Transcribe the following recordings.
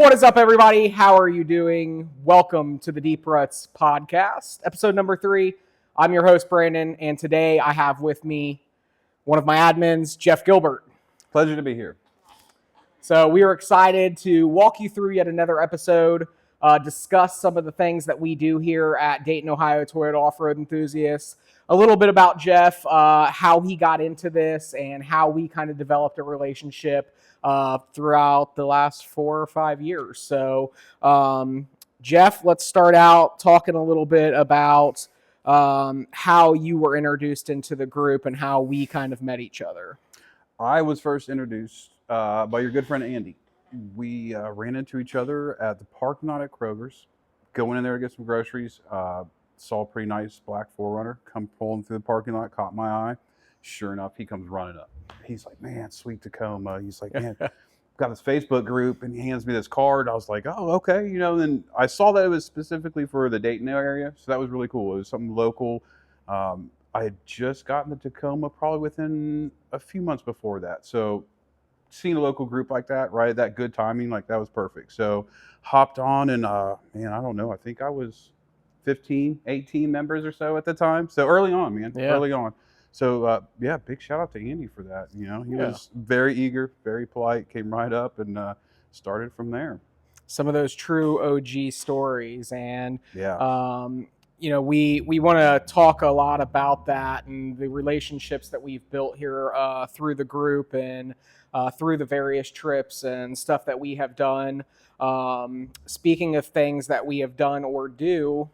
What is up, everybody? How are you doing? Welcome to the Deep Ruts podcast, episode number 3. I'm your host, Brandon, and today I have with me one of my admins, Jeff Gilbert. Pleasure to be here. So we are excited to walk you through yet another episode, discuss some of the things that we do here at Dayton, Ohio Toyota Off-Road Enthusiasts, a little bit about Jeff, how he got into this, and how we kind of developed a relationship throughout the last 4 or 5 years. So, Jeff, let's start out talking a little bit about how you were introduced into the group and how we kind of met each other. I was first introduced by your good friend Andy. We ran into each other at the parking lot at Kroger's, going in there to get some groceries. Saw a pretty nice black 4Runner come pulling through the parking lot, caught my eye. Sure enough, he comes running up. He's like, "Man, sweet Tacoma." He's like, "Man, got this Facebook group," and he hands me this card. I was like, "Oh, okay." Then I saw that it was specifically for the Dayton area, so that was really cool. It was something local. I had just gotten the Tacoma probably within a few months before that. So seeing a local group like that, right, that good timing, like that was perfect. So hopped on and, man, I don't know. I think I was 15, 18 members or so at the time. So early on, man, early on. So, yeah, big shout out to Andy for that. He was very eager, very polite, came right up and started from there. Some of those true OG stories. And, we want to talk a lot about that and the relationships that we've built here through the group and through the various trips and stuff that we have done. Speaking of things that we have done or do,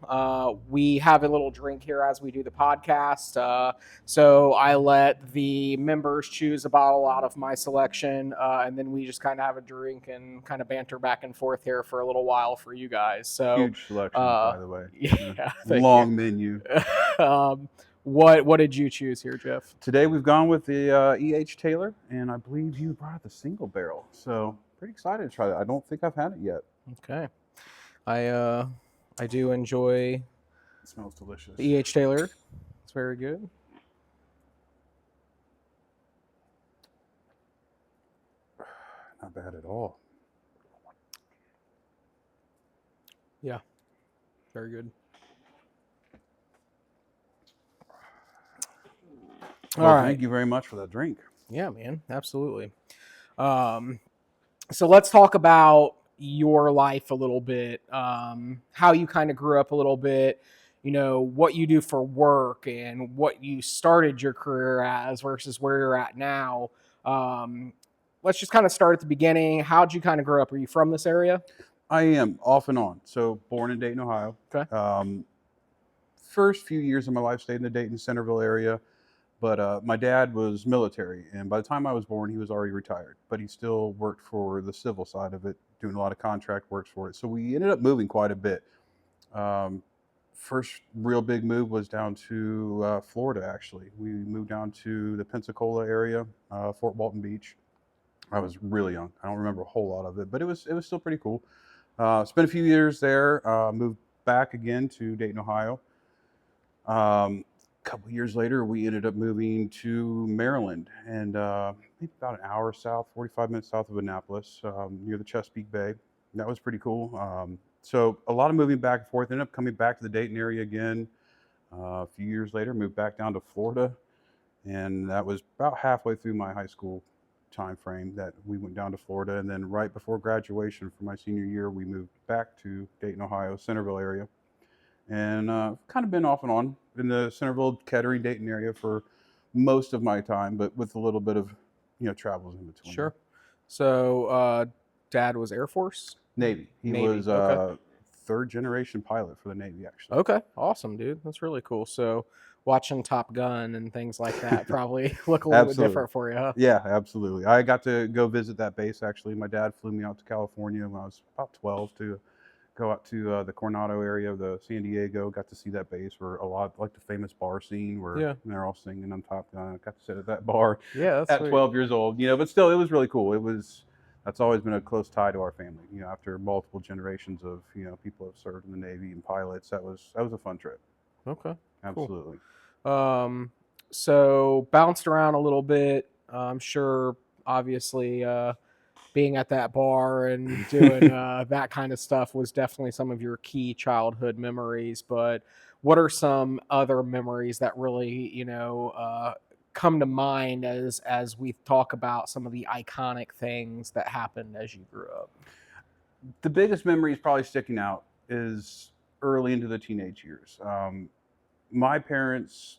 we have a little drink here as we do the podcast. So I let the members choose a bottle out of my selection, and then we just kind of have a drink and kind of banter back and forth here for a little while for you guys. So huge selection, by the way. Yeah, long menu. What did you choose here, Jeff? Today we've gone with the E.H. Taylor, and I believe you brought the single barrel. So pretty excited to try that. I don't think I've had it yet. Okay. I do enjoy. It smells delicious. The E.H. Taylor. It's very good. Not bad at all. Yeah. Very good. Well, all right. Thank you very much for that drink. Yeah, man. Absolutely. So let's talk about your life a little bit, how you kind of grew up a little bit, what you do for work and what you started your career as versus where you're at now. Let's just kind of start at the beginning. How'd you kind of grow up? Are you from this area? I am, off and on. So born in Dayton, Ohio. Okay. First few years of my life stayed in the Dayton Centerville area. But my dad was military, and by the time I was born, he was already retired. But he still worked for the civil side of it, doing a lot of contract works for it. So we ended up moving quite a bit. First real big move was down to Florida, actually. We moved down to the Pensacola area, Fort Walton Beach. I was really young. I don't remember a whole lot of it, but it was still pretty cool. Spent a few years there, moved back again to Dayton, Ohio. Couple years later, we ended up moving to Maryland, and maybe about an hour south, 45 minutes south of Annapolis, near the Chesapeake Bay. That was pretty cool. So a lot of moving back and forth. Ended up coming back to the Dayton area again. A few years later, moved back down to Florida, and that was about halfway through my high school time frame that we went down to Florida. And then right before graduation for my senior year, we moved back to Dayton, Ohio, Centerville area. And kind of been off and on in the Centerville, Kettering, Dayton area for most of my time, but with a little bit of, travels in between. Sure. So Dad was Air Force? Navy. He was third generation pilot for the Navy, actually. Okay. Awesome, dude. That's really cool. So watching Top Gun and things like that probably look a little bit different for you, huh? Yeah, absolutely. I got to go visit that base, actually. My dad flew me out to California when I was about 12 to go out to the Coronado area of the San Diego. Got to see that base where a lot, like the famous bar scene where they're all singing on Top Gun. I got to sit at that bar at sweet. 12 years old, but still, it was really cool. That's always been a close tie to our family, after multiple generations of, people have served in the Navy and pilots. That was a fun trip. Okay. Absolutely. Cool. So bounced around a little bit. I'm sure, obviously, being at that bar and doing that kind of stuff was definitely some of your key childhood memories. But what are some other memories that really, come to mind as we talk about some of the iconic things that happened as you grew up? The biggest memory is probably sticking out is early into the teenage years. My parents,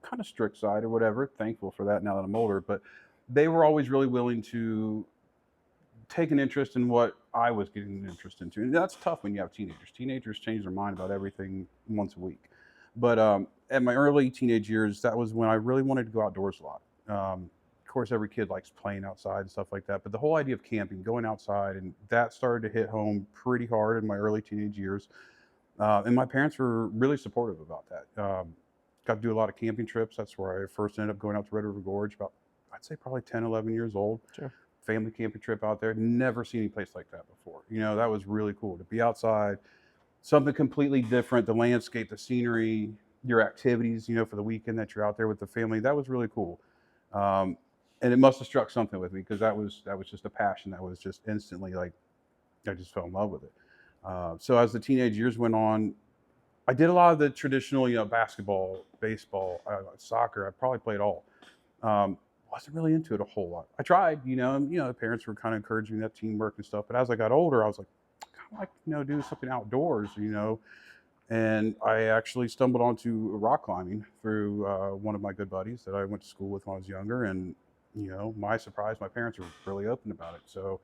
kind of strict side or whatever, thankful for that now that I'm older, but they were always really willing to take an interest in what I was getting an interest into. And that's tough when you have teenagers. Teenagers change their mind about everything once a week. But at my early teenage years, that was when I really wanted to go outdoors a lot. Of course, every kid likes playing outside and stuff like that. But the whole idea of camping, going outside, and that started to hit home pretty hard in my early teenage years. And my parents were really supportive about that. Got to do a lot of camping trips. That's where I first ended up going out to Red River Gorge about, I'd say probably 10, 11 years old. Sure. Family camping trip out there. Never seen any place like that before. That was really cool to be outside, something completely different. The landscape, the scenery, your activities, for the weekend that you're out there with the family. That was really cool. And it must have struck something with me because that was just a passion that was just instantly like, I just fell in love with it. So as the teenage years went on, I did a lot of the traditional, basketball, baseball, soccer. I probably played all. Wasn't really into it a whole lot. I tried, and, the parents were kind of encouraging that teamwork and stuff. But as I got older, I was like, I kind of like, do something outdoors, And I actually stumbled onto rock climbing through one of my good buddies that I went to school with when I was younger. And, my surprise, my parents were really open about it. So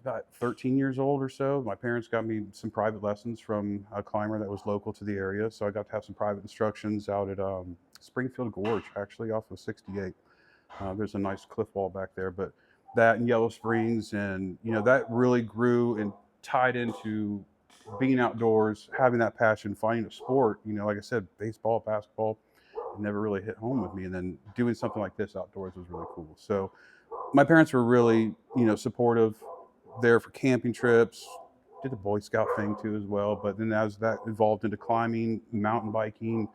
about 13 years old or so, my parents got me some private lessons from a climber that was local to the area. So I got to have some private instructions out at Springfield Gorge, actually off of 68. There's a nice cliff wall back there, but that and Yellow Springs, and that really grew and tied into being outdoors, having that passion, finding a sport. Like I said, baseball, basketball, never really hit home with me, and then doing something like this outdoors was really cool. So my parents were really, supportive. There for camping trips, did the Boy Scout thing too as well. But then as that evolved into climbing, mountain biking,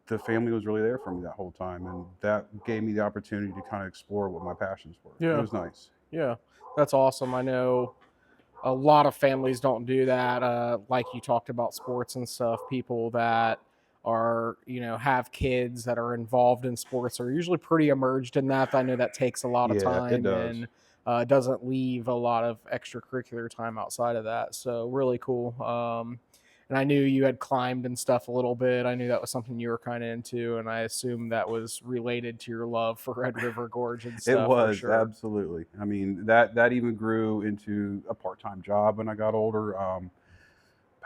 the family was really there for me that whole time, and that gave me the opportunity to kind of explore what my passions were. Yeah. It was nice. Yeah, that's awesome. I know a lot of families don't do that. Like you talked about sports and stuff, people that are, have kids that are involved in sports are usually pretty immersed in that. I know that takes a lot of Yeah, it time does. and doesn't leave a lot of extracurricular time outside of that. So really cool. And I knew you had climbed and stuff a little bit. I knew that was something you were kind of into, and I assumed that was related to your love for Red River Gorge and It stuff for was, sure. absolutely. I mean, that even grew into a part-time job when I got older. About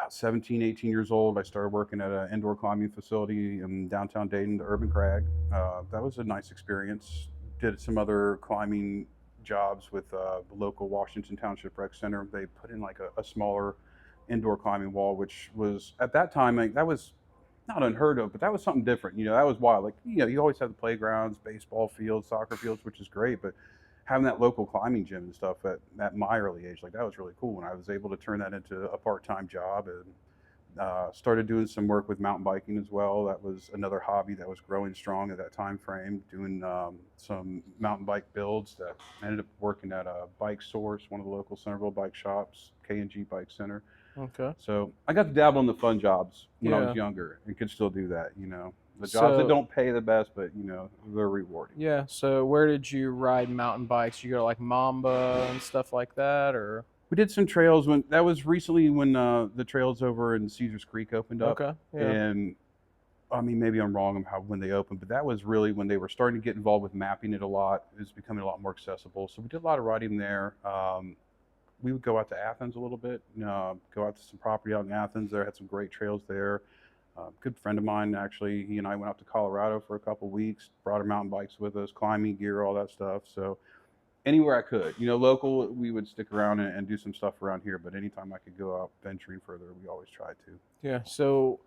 17, 18 years old, I started working at an indoor climbing facility in downtown Dayton, the Urban Crag. That was a nice experience. Did some other climbing jobs with the local Washington Township Rec Center. They put in like a smaller indoor climbing wall, which was at that time, like, that was not unheard of, but that was something different. That was wild. Like, you always have the playgrounds, baseball fields, soccer fields, which is great, but having that local climbing gym and stuff at my early age, like, that was really cool. And I was able to turn that into a part-time job, and started doing some work with mountain biking as well. That was another hobby that was growing strong at that time frame, doing some mountain bike builds. That I ended up working at a Bike Source, one of the local Centerville bike shops, K&G Bike Center. Okay. So I got to dabble in the fun jobs when I Yeah. was younger and could still do that, The jobs that don't pay the best, but, they're rewarding. Yeah. So where did you ride mountain bikes? You go to like Mamba and stuff like that, or? We did some trails when that was recently when the trails over in Caesars Creek opened up. Okay. Yeah. And I mean, maybe I'm wrong on when they opened, but that was really when they were starting to get involved with mapping it a lot. It was becoming a lot more accessible. So we did a lot of riding there. We would go out to Athens a little bit, go out to some property out in Athens. There had some great trails there. Good friend of mine, actually, he and I went out to Colorado for a couple weeks, brought our mountain bikes with us, climbing gear, all that stuff. So anywhere I could, local, we would stick around and do some stuff around here. But anytime I could go out venturing further, we always tried to. Yeah. So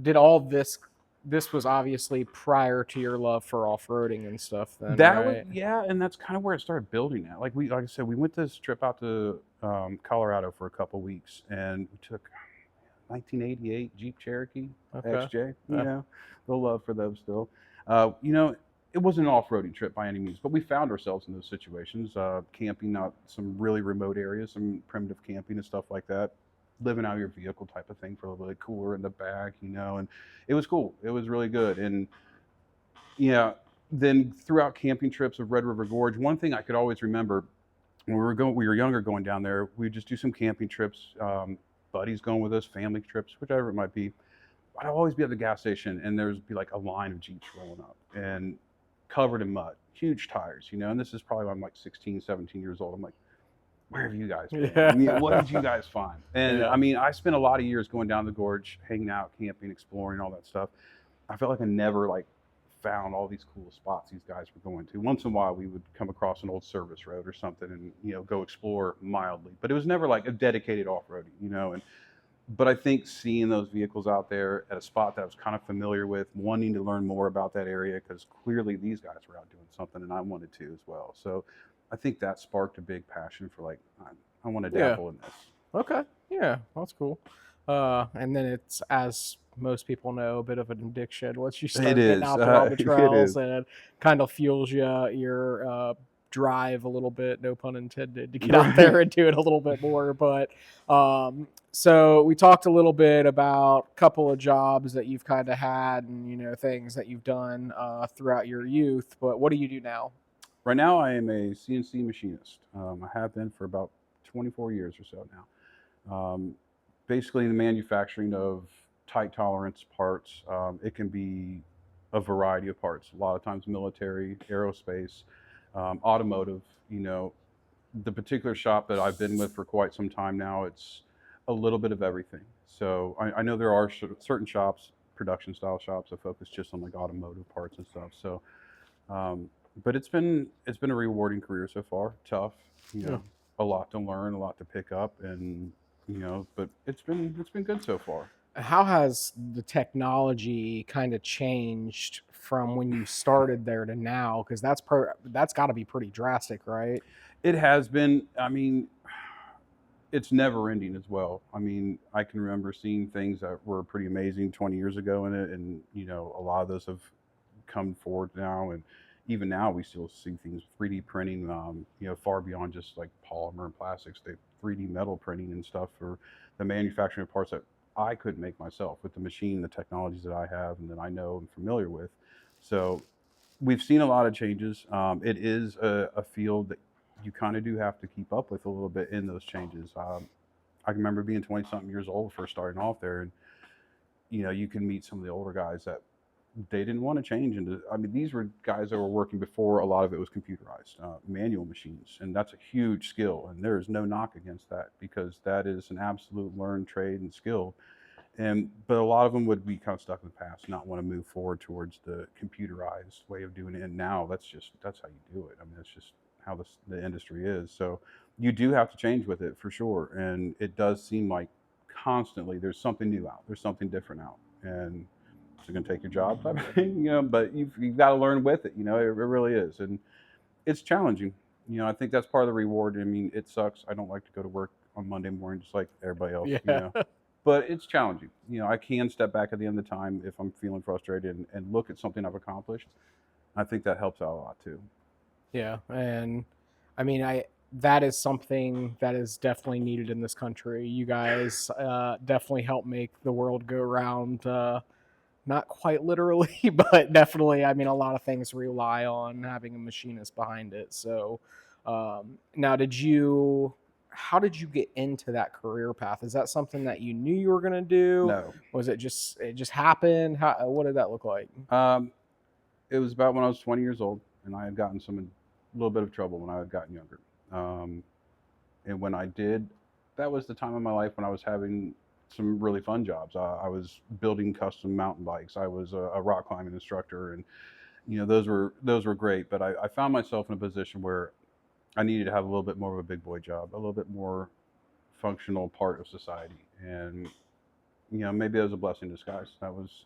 did all this was obviously prior to your love for off-roading and stuff then, That was, right? yeah, and that's kind of where it started building at. Like I said, we went this trip out to Colorado for a couple weeks, and we took 1988 Jeep Cherokee Okay. XJ. Yeah. The love for those still. it wasn't an off-roading trip by any means, but we found ourselves in those situations, camping out some really remote areas, some primitive camping and stuff like that, living out of your vehicle type of thing for a little bit cooler in the back, and it was cool. It was really good. And yeah, then throughout camping trips of Red River Gorge, one thing I could always remember when we were younger going down there, we'd just do some camping trips, buddies going with us, family trips, whichever it might be. I'd always be at the gas station and there'd be like a line of Jeeps rolling up and covered in mud, huge tires, and this is probably when I'm like 16, 17 years old. I'm like, where have you guys been? Yeah. I mean, what did you guys find? And Yeah. I mean, I spent a lot of years going down the gorge, hanging out, camping, exploring, all that stuff. I felt like I never like found all these cool spots these guys were going to. Once in a while, we would come across an old service road or something and, go explore mildly, but it was never like a dedicated off-roading, but I think seeing those vehicles out there at a spot that I was kind of familiar with, wanting to learn more about that area, because clearly these guys were out doing something and I wanted to as well. So I think that sparked a big passion for like, I want to dabble in this. Okay. Yeah, that's cool. And then it's, as most people know, a bit of an addiction once you start getting out there on the trails, and it kind of fuels your drive a little bit, no pun intended, to get out there and do it a little bit more. But so we talked a little bit about a couple of jobs that you've kind of had and, things that you've done throughout your youth. But what do you do now? Right now, I am a CNC machinist. I have been for about 24 years or so now. Basically, the manufacturing of tight tolerance parts. It can be a variety of parts. A lot of times military, aerospace, automotive. The particular shop that I've been with for quite some time now, it's a little bit of everything. So I know there are certain shops, production style shops, that focus just on like automotive parts and stuff. So, but it's been a rewarding career so far. Tough, a lot to learn, a lot to pick up, and but it's been good so far. How has the technology kind of changed from when you started there to now? Because that's got to be pretty drastic, right? It has been. I mean, it's never ending as well. I mean, I can remember seeing things that were pretty amazing 20 years ago in it, and a lot of those have come forward now, and even now we still see things 3D printing, far beyond just like polymer and plastics. They 3D metal printing and stuff for the manufacturing of parts that I couldn't make myself with the machine, the technologies that I have and that I know and familiar with. So we've seen a lot of changes. It is a field that you kind of do have to keep up with a little bit in those changes. I can remember being 20 something years old, first starting off there, and you can meet some of the older guys that they didn't want to change into. I mean, these were guys that were working before a lot of it was computerized, manual machines, and that's a huge skill. And there is no knock against that, because that is an absolute learned trade and skill. But a lot of them would be kind of stuck in the past, not want to move forward towards the computerized way of doing it. And now that's how you do it. I mean, that's just how the industry is. So you do have to change with it for sure. And it does seem like constantly there's something new out, there's something different out, and is it going to take your job type of thing, but you've got to learn with it, it really is. And it's challenging. I think that's part of the reward. I mean, it sucks. I don't like to go to work on Monday morning just like everybody else, but it's challenging. I can step back at the end of the time if I'm feeling frustrated and look at something I've accomplished. I think that helps out a lot too. Yeah. And I mean, that is something that is definitely needed in this country. You guys definitely help make the world go round. Not quite literally, but definitely, I mean, a lot of things rely on having a machinist behind it. So now how did you get into that career path? Is that something that you knew you were going to do? No. Was it just happened? What did that look like? It was about when I was 20 years old, and I had gotten a little bit of trouble when I had gotten younger. And when I did, that was the time of my life when I was having some really fun jobs. I was building custom mountain bikes. I was a rock climbing instructor, and those were great. But I found myself in a position where I needed to have a little bit more of a big boy job, a little bit more functional part of society. And maybe that was a blessing in disguise. That was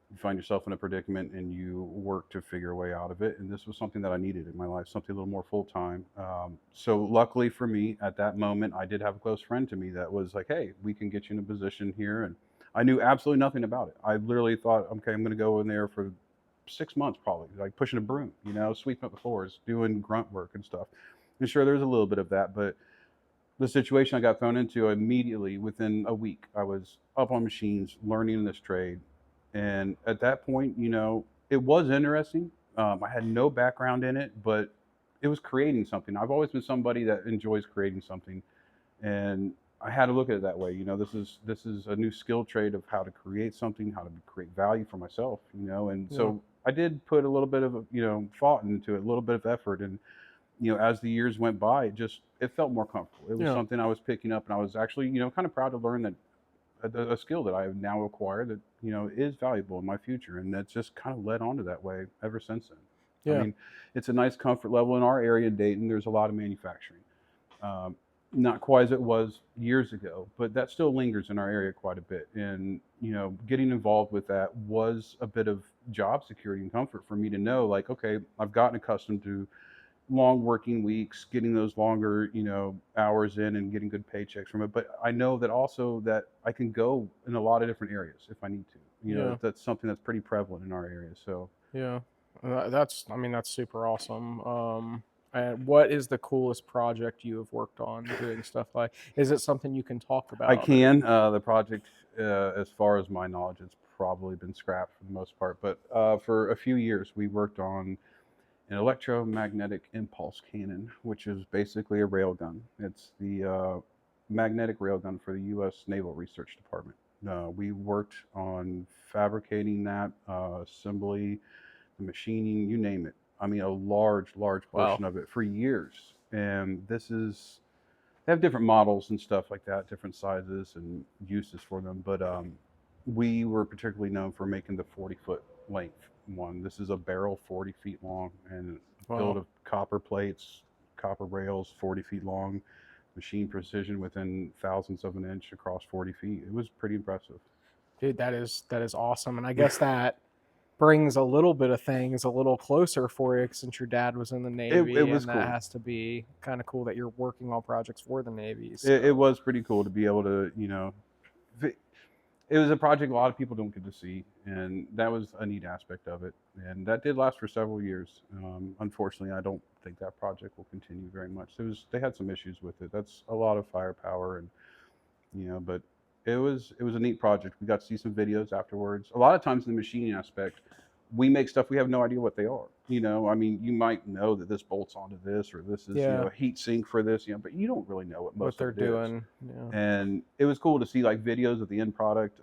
you find yourself in a predicament and you work to figure a way out of it. And this was something that I needed in my life, something a little more full-time. So luckily for me, at that moment, I did have a close friend to me that was like, hey, we can get you in a position here. And I knew absolutely nothing about it. I literally thought, okay, I'm going to go in there for 6 months probably, like pushing a broom, sweeping up the floors, doing grunt work and stuff. And sure, there's a little bit of that, but the situation I got thrown into immediately within a week, I was up on machines, learning this trade. And at that point, it was interesting. I had no background in it, but it was creating something. I've always been somebody that enjoys creating something. And I had to look at it that way. This is a new skill trade of how to create something, how to create value for myself, and so I did put a little bit of, thought into it, a little bit of effort. And as the years went by, it felt more comfortable. It was something I was picking up, and I was actually, kind of proud to learn that a skill that I have now acquired that, is valuable in my future. And that's just kind of led on to that way ever since then. I mean, it's a nice comfort level in our area in Dayton. There's a lot of manufacturing. Not quite as it was years ago, but that still lingers in our area quite a bit. And, getting involved with that was a bit of job security and comfort for me to know, like, okay, I've gotten accustomed to long working weeks, getting those longer, hours in and getting good paychecks from it. But I know that also that I can go in a lot of different areas if I need to. That's something that's pretty prevalent in our area. So that's super awesome. And what is the coolest project you have worked on doing stuff like? Is it something you can talk about? I can. The project, as far as my knowledge, it's probably been scrapped for the most part. But for a few years, we worked on an electromagnetic impulse cannon, which is basically a railgun. It's the magnetic railgun for the U.S. Naval Research Department. We worked on fabricating that, assembly, the machining, you name it. I mean, a large portion of it for years. And they have different models and stuff like that, different sizes and uses for them. But we were particularly known for making the 40-foot length one. This is a barrel 40 feet long and built of copper plates, copper rails, 40 feet long, machine precision within thousandths of an inch across 40 feet. It was pretty impressive. Dude, that is awesome. And I guess that brings a little bit of things a little closer for you since your dad was in the Navy. It was and cool. That has to be kind of cool that you're working on projects for the Navy. So. It was pretty cool to be able to, it was a project a lot of people don't get to see, and that was a neat aspect of it. And that did last for several years. Unfortunately, I don't think that project will continue very much. They had some issues with it. That's a lot of firepower, and but it was a neat project. We got to see some videos afterwards. A lot of times in the machining aspect, we make stuff we have no idea what they are. I mean, you might know that this bolts onto this, or this is a heat sink for this, but you don't really know what they're doing. And it was cool to see like videos of the end product.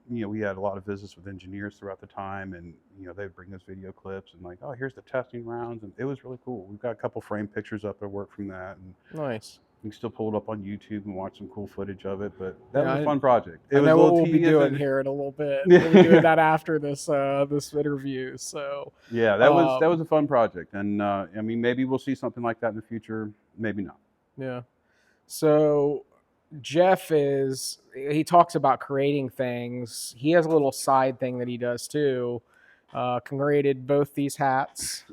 We had a lot of visits with engineers throughout the time, and they'd bring us video clips and like, oh, here's the testing rounds, and it was really cool. We've got a couple frame pictures up that work from that. And nice. You can still pull it up on YouTube and watch some cool footage of it, but that was a fun project. I know what we'll be doing here in a little bit. We'll be doing that after this interview. So yeah, that was a fun project, and I mean, maybe we'll see something like that in the future. Maybe not. Yeah. So Jeff he talks about creating things. He has a little side thing that he does too. Created both these hats,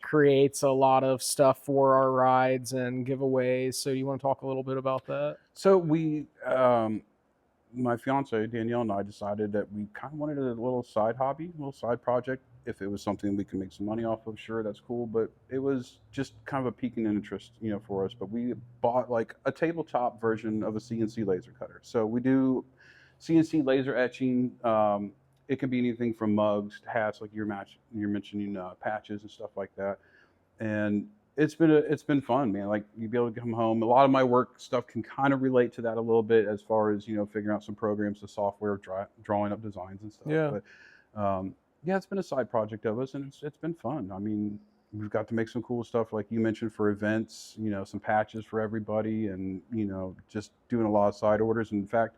creates a lot of stuff for our rides and giveaways. So you want to talk a little bit about that? So we, my fiance Danielle and I decided that we kind of wanted a little side hobby, a little side project. If it was something we could make some money off of, sure, that's cool. But it was just kind of a piquing interest, for us. But we bought like a tabletop version of a CNC laser cutter. So we do CNC laser etching. It can be anything from mugs to hats, like you're mentioning, patches and stuff like that. And it's been fun, man. Like you'd be able to come home. A lot of my work stuff can kind of relate to that a little bit, as far as figuring out some programs, the software, drawing up designs and stuff. Yeah. But it's been a side project of us, and it's been fun. I mean, we've got to make some cool stuff, like you mentioned, for events. Some patches for everybody, and just doing a lot of side orders. In fact,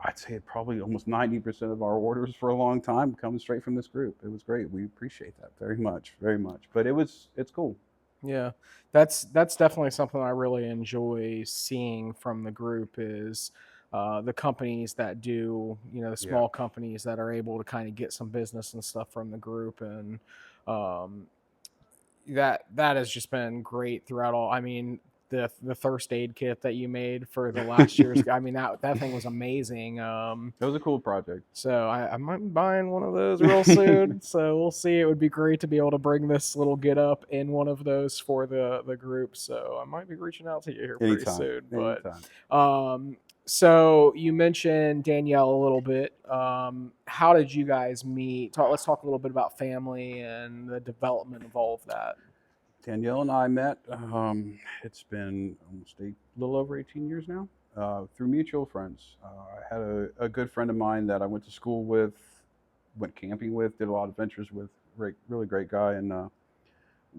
I'd say probably almost 90% of our orders for a long time come straight from this group. It was great. We appreciate that very much, very much. But it's cool. Yeah, that's definitely something I really enjoy seeing from the group is the companies that do, the small companies that are able to kind of get some business and stuff from the group. And that has just been great throughout all. I mean, the first aid kit that you made for the last year's. I mean, that thing was amazing. It was a cool project. So I might be buying one of those real soon. So we'll see. It would be great to be able to bring this little get up in one of those for the group. So I might be reaching out to you here pretty soon. But so you mentioned Danielle a little bit. How did you guys meet? Let's talk a little bit about family and the development of all of that. Danielle and I met, it's been almost a little over 18 years now, through mutual friends. I had a good friend of mine that I went to school with, went camping with, did a lot of adventures with, really great guy. And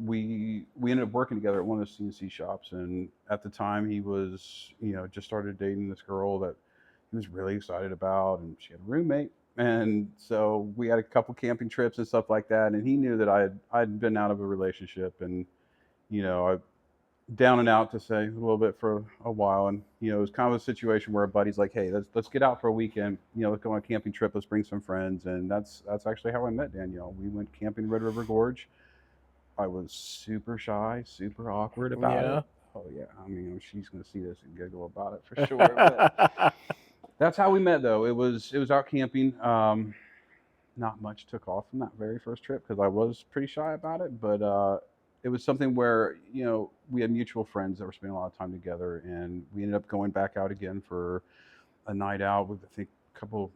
we ended up working together at one of the CNC shops. And at the time he was, just started dating this girl that he was really excited about, and she had a roommate. And so we had a couple camping trips and stuff like that. And he knew that I'd been out of a relationship, and I down and out, to say a little bit, for a while. And it was kind of a situation where a buddy's like, hey, let's get out for a weekend, let's go on a camping trip, let's bring some friends. And that's actually how I met Danielle. We went camping Red River Gorge. I was super shy, super awkward about it. Oh yeah, I mean, she's gonna see this and giggle about it for sure. But that's how we met, though. It was out camping. Not much took off from that very first trip because I was pretty shy about it, but it was something where, we had mutual friends that were spending a lot of time together, and we ended up going back out again for a night out with, I think, a couple,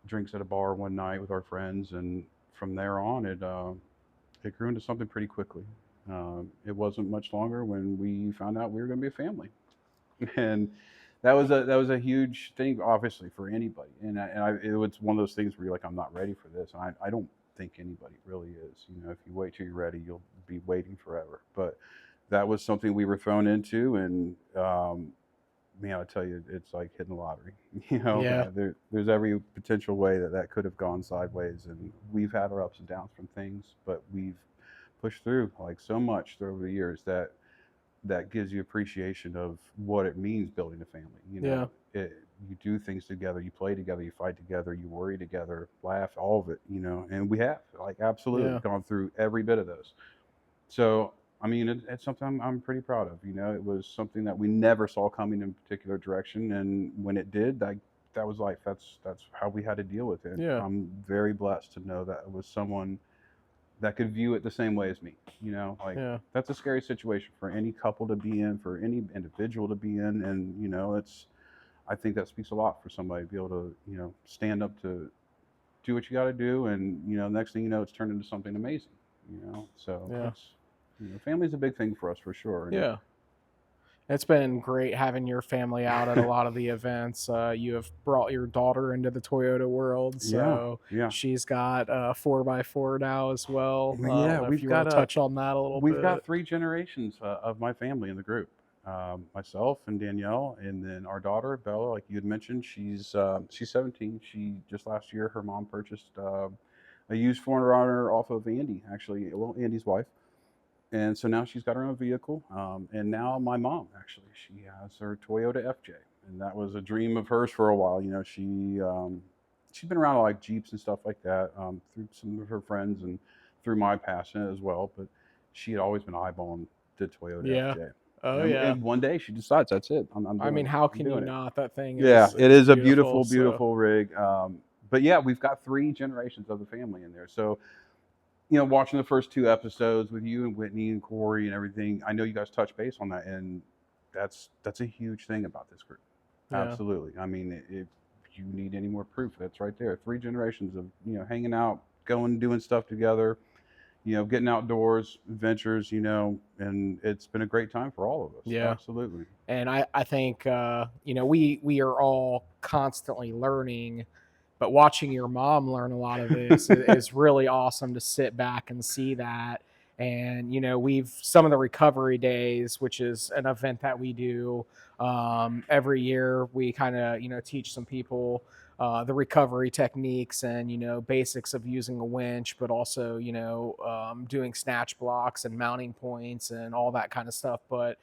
drinks at a bar one night with our friends. And from there on, it grew into something pretty quickly. It wasn't much longer when we found out we were going to be a family. And that was a huge thing, obviously, for anybody. And it was one of those things where you're like, I'm not ready for this. And I don't think anybody really is. If you wait till you're ready, you'll be waiting forever. But that was something we were thrown into, and man, I tell you, it's like hitting the lottery. There's every potential way that could have gone sideways, and we've had our ups and downs from things, but we've pushed through like so much over the years that gives you appreciation of what it means building a family. You do things together, you play together, you fight together, you worry together, laugh, all of it, and we have absolutely gone through every bit of those. So, I mean, it's something I'm pretty proud of. It was something that we never saw coming in a particular direction. And when it did, that was life. That's how we had to deal with it. Yeah. I'm very blessed to know that it was someone that could view it the same way as me. That's a scary situation for any couple to be in, for any individual to be in. And, I think that speaks a lot for somebody to be able to, stand up to do what you got to do. And, next thing you know, it's turned into something amazing, so family's a big thing for us, for sure. And it's been great having your family out at a lot of the events. You have brought your daughter into the Toyota world, so she's got a 4x4 now as well. We've got to touch on that a little bit. We've got 3 generations of my family in the group. Myself and Danielle, and then our daughter Bella, like you had mentioned, she's 17. She just last year, her mom purchased a used 4Runner off of Andy, actually, Andy's wife. And so now she's got her own vehicle. And now my mom, actually, she has her Toyota FJ. And that was a dream of hers for a while. She's been around like Jeeps and stuff like that, through some of her friends and through my passion as well. But she had always been eyeballing the Toyota FJ. And one day she decides, that's it. How can you not? That thing is it is a beautiful rig. But yeah, we've got 3 generations of the family in there. So, watching the first 2 episodes with you and Whitney and Corey and everything, I know you guys touch base on that, and that's a huge thing about this group. Absolutely. I mean, if you need any more proof, that's right there. 3 generations of hanging out, going, doing stuff together, getting outdoors, adventures, and it's been a great time for all of us. Yeah, absolutely. And I think we are all constantly learning. But watching your mom learn a lot of this is really awesome to sit back and see that. And, we've some of the recovery days, which is an event that we do every year. We kind of, teach some people the recovery techniques and, basics of using a winch, but also, doing snatch blocks and mounting points and all that kind of stuff. But,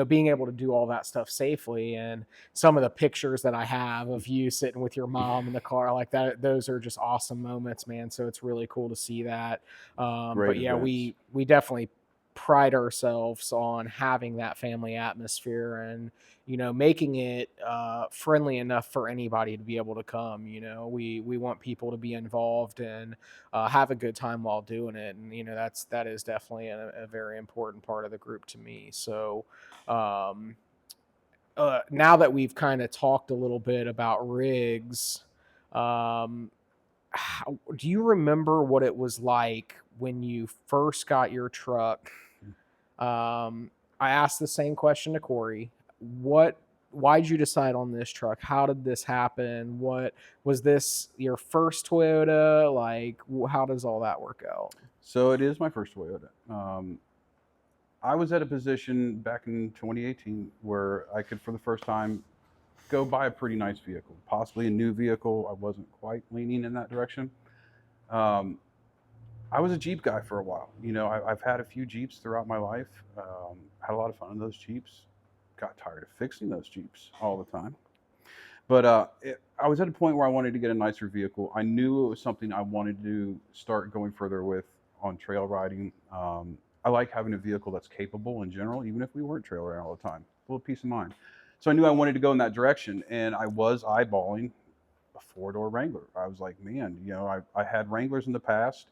being able to do all that stuff safely, and some of the pictures that I have of you sitting with your mom in the car like that, those are just awesome moments, man. So it's really cool to see that. But yeah, we definitely pride ourselves on having that family atmosphere and, you know, making it friendly enough for anybody to be able to come. You know, we want people to be involved and have a good time while doing it. And, you know, that is definitely a very important part of the group to me. So, now that we've kind of talked a little bit about rigs, um, do you remember what it was like when you first got your truck? I asked the same question to Corey. Why'd you decide on this truck? How did this happen? What was this your first Toyota? Like, how does all that work out? So it is my first Toyota. I was at a position back in 2018 where I could, for the first time, go buy a pretty nice vehicle, possibly a new vehicle. I wasn't quite leaning in that direction. Um, I was a Jeep guy for a while. You know, I've had a few Jeeps throughout my life. Had a lot of fun in those Jeeps. Got tired of fixing those Jeeps all the time. But I was at a point where I wanted to get a nicer vehicle. I knew it was something I wanted to start going further with on trail riding. I like having a vehicle that's capable in general, even if we weren't trail riding all the time. A little peace of mind. So I knew I wanted to go in that direction, and I was eyeballing a four-door Wrangler. I was like, man, you know, I had Wranglers in the past,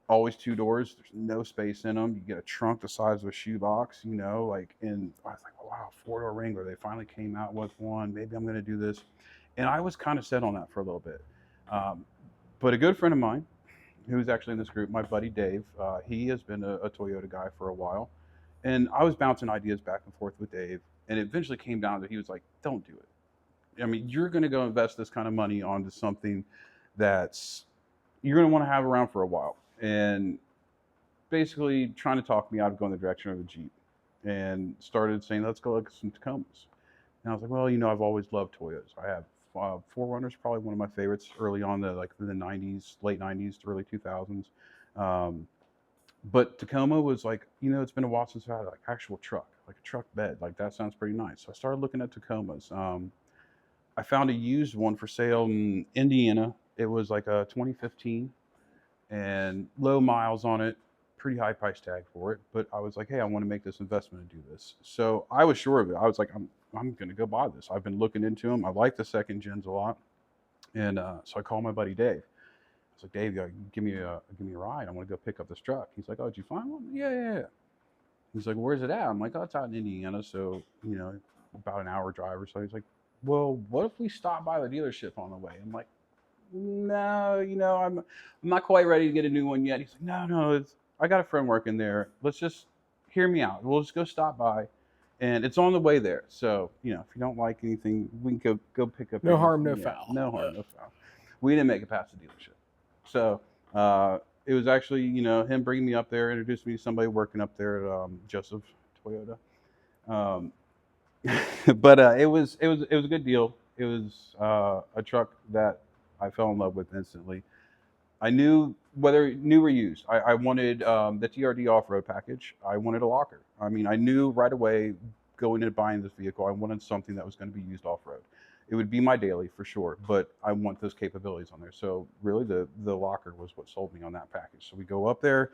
always two doors. There's no space in them. You get a trunk the size of a shoebox, you know, like, and I was like, oh, wow, four-door Wrangler. They finally came out with one. Maybe I'm going to do this. And I was kind of set on that for a little bit. But a good friend of mine, who's actually in this group, my buddy Dave, he has been a Toyota guy for a while. And I was bouncing ideas back and forth with Dave. And it eventually came down to he was like, don't do it. I mean, you're going to go invest this kind of money onto something that's you're going to want to have around for a while. And basically trying to talk me out of going the direction of a Jeep, and started saying, let's go look at some Tacomas. And I was like, well, you know, I've always loved Toyotas. I have 4Runners, probably one of my favorites early on, like in the 90s, late 90s to early 2000s. But Tacoma was like, you know, it's been a while since I had like actual truck, like a truck bed. Like that sounds pretty nice. So I started looking at Tacomas. I found a used one for sale in Indiana. It was like a 2015 and low miles on it, pretty high price tag for it. But I was like, hey, I want to make this investment and do this. So I was sure of it. I was like, I'm going to go buy this. I've been looking into them. I like the second gens a lot. And so I called my buddy Dave. I was like, Dave, give me a ride. I want to go pick up this truck. He's like, oh, did you find one? Yeah. He's like, where's it at? I'm like, oh, it's out in Indiana. So, you know, about an hour drive or so. He's like, well, what if we stop by the dealership on the way? I'm like, no, you know, I'm not quite ready to get a new one yet. He's like, no, I got a friend working there. Let's just hear me out. We'll just go stop by, and it's on the way there. So, you know, if you don't like anything, we can go pick up. No harm, no foul. No harm, no foul. We didn't make it past the dealership. So it was actually, you know, him bringing me up there, introduced me to somebody working up there at Joseph Toyota. But it was a good deal. It was a truck that I fell in love with instantly. I knew whether new or used. I wanted the TRD off-road package. I wanted a locker. I mean, I knew right away going into buying this vehicle, I wanted something that was going to be used off-road. It would be my daily for sure, but I want those capabilities on there. So really the locker was what sold me on that package. So we go up there,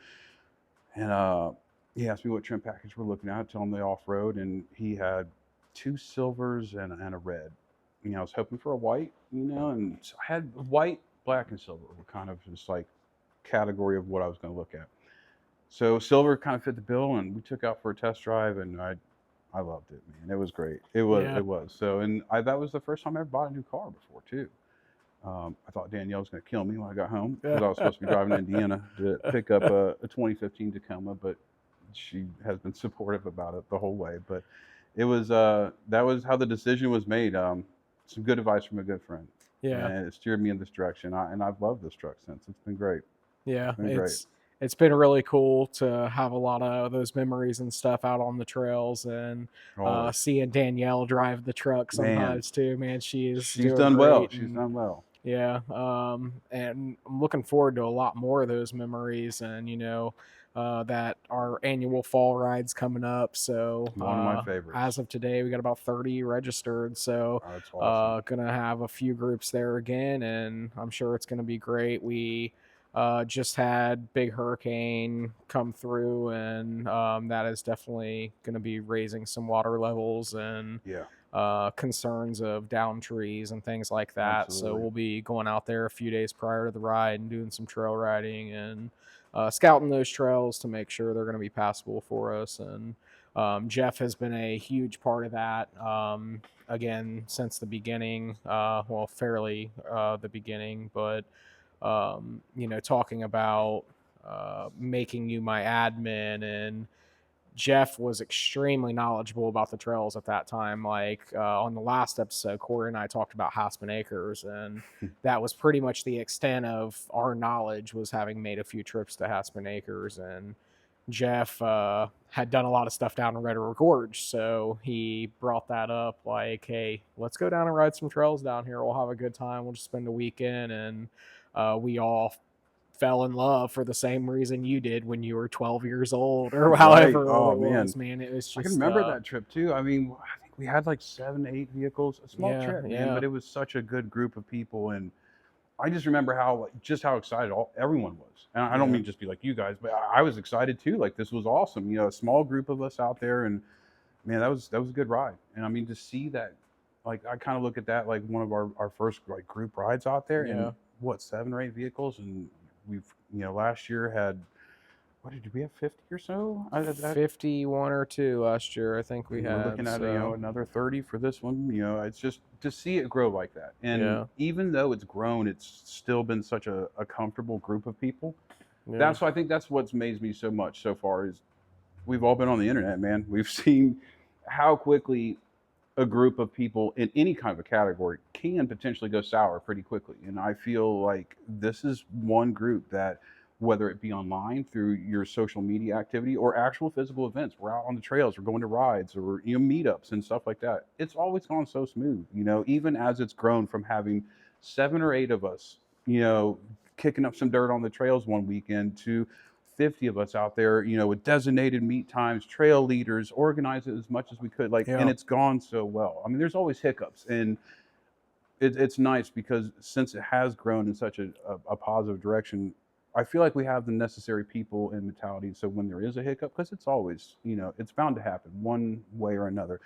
and he asked me what trim package we're looking at. I tell him the off-road, and he had 2 silvers and a red. You know, I was hoping for a white, you know, and so I had white, black, and silver were kind of just like category of what I was going to look at. So silver kind of fit the bill, and we took out for a test drive, and I loved it, man. It was great. It was. So, and that was the first time I ever bought a new car before too. I thought Danielle was going to kill me when I got home because I was supposed to be driving to Indiana to pick up a 2015 Tacoma, but she has been supportive about it the whole way. But it was that was how the decision was made. Some good advice from a good friend. Yeah. And it steered me in this direction. And I've loved this truck since. It's been great. Yeah. It's been really cool to have a lot of those memories and stuff out on the trails, and seeing Danielle drive the truck sometimes too, man. She's done well. She's done well. Yeah. And I'm looking forward to a lot more of those memories, and, you know, that our annual fall ride's coming up. So one of my favorites. As of today, we got about 30 registered. So that's awesome. Gonna have a few groups there again, and I'm sure it's gonna be great. just had big hurricane come through, and that is definitely going to be raising some water levels and Yeah, concerns of down trees and things like that. So absolutely. we'll be going out there a few days prior to the ride and doing some trail riding and scouting those trails to make sure they're going to be passable for us. And Jeff has been a huge part of that. Again, since the beginning, well, fairly the beginning, but talking about making you my admin, and Jeff was extremely knowledgeable about the trails at that time. Like on the last episode, Corey and I talked about Haspen Acres, and that was pretty much the extent of our knowledge, was having made a few trips to Haspen Acres. And Jeff had done a lot of stuff down in Red River Gorge, so he brought that up like, hey, let's go down and ride some trails down here. We'll have a good time. We'll just spend a weekend. And we all fell in love for the same reason you did when you were 12 years old or Right. however old Oh it man, was, man. It was I can just, remember that trip too. I mean, I think we had like 7, 8 vehicles. A small yeah, trip, man, yeah, but it was such a good group of people, and I just remember how excited everyone was. And I don't yeah, mean just be like you guys, but I was excited too. Like this was awesome. A small group of us out there, and man, that was a good ride. And I mean, to see that, like I kind of look at that like one of our first like group rides out there, and yeah. what, 7 or 8 vehicles, and we've last year had, what did we have, 50 or so? 51 or 2 last year, I think we And we're looking had. at So, another 30 for this one. It's just to see it grow like that. And yeah, even though it's grown, it's still been such a comfortable group of people. yeah, I think that's what's amazed me so much so far is we've all been on the internet, man. We've seen how quickly a group of people in any kind of a category can potentially go sour pretty quickly. And I feel like this is one group that, whether it be online through your social media activity or actual physical events, we're out on the trails, we're going to rides or meetups and stuff like that. It's always gone so smooth, even as it's grown from having 7 or 8 of us, kicking up some dirt on the trails one weekend to 50 of us out there, with designated meet times, trail leaders, organize it as much as we could. Like, and yeah, it's gone so well. I mean, there's always hiccups, and it's nice because since it has grown in such a positive direction, I feel like we have the necessary people and mentality. So when there is a hiccup, because it's always, it's bound to happen one way or another,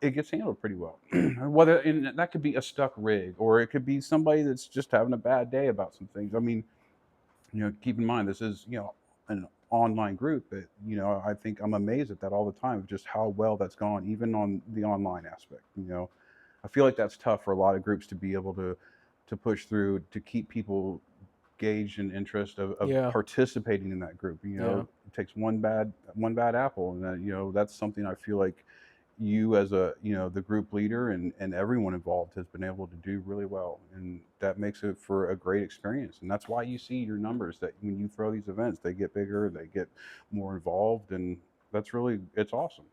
it gets handled pretty well. Whether, and that could be a stuck rig, or it could be somebody that's just having a bad day about some things. I mean, keep in mind, this is, an online group that, I think I'm amazed at that all the time, just how well that's gone, even on the online aspect. I feel like that's tough for a lot of groups to be able to push through, to keep people engaged and interest of yeah, participating in that group. yeah, It takes one bad apple, and that, that's something I feel like you as the group leader and everyone involved has been able to do really well, and that makes it for a great experience. And that's why you see your numbers, that when you throw these events, they get bigger, they get more involved, and it's awesome.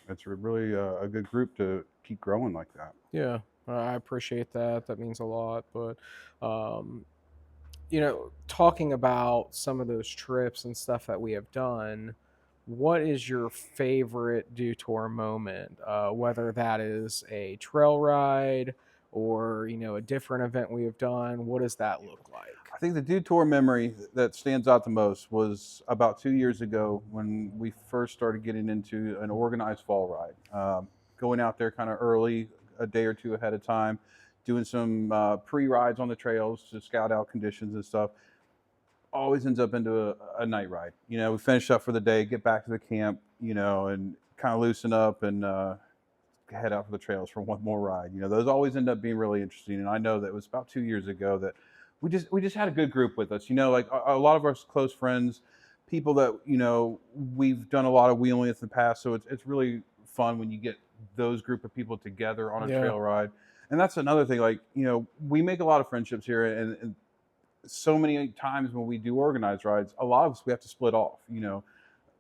It's really a good group to keep growing like that. yeah. I appreciate that. That means a lot. But, um, talking about some of those trips and stuff that we have done, what is your favorite Dotore moment? Whether that is a trail ride or, a different event we have done, what does that look like? I think the Dew memory that stands out the most was about 2 years ago when we first started getting into an organized fall ride. Going out there kind of early, a day or two ahead of time, doing some pre-rides on the trails to scout out conditions and stuff. Always ends up into a night ride. We finish up for the day, get back to the camp, and kind of loosen up and head out for the trails for one more ride. Those always end up being really interesting. And I know that it was about 2 years ago that we just had a good group with us. Like a lot of our close friends, people that we've done a lot of wheeling with in the past. So it's really fun when you get those group of people together on a Yeah, trail ride. And that's another thing. Like we make a lot of friendships here, and so many times when we do organized rides, a lot of us we have to split off.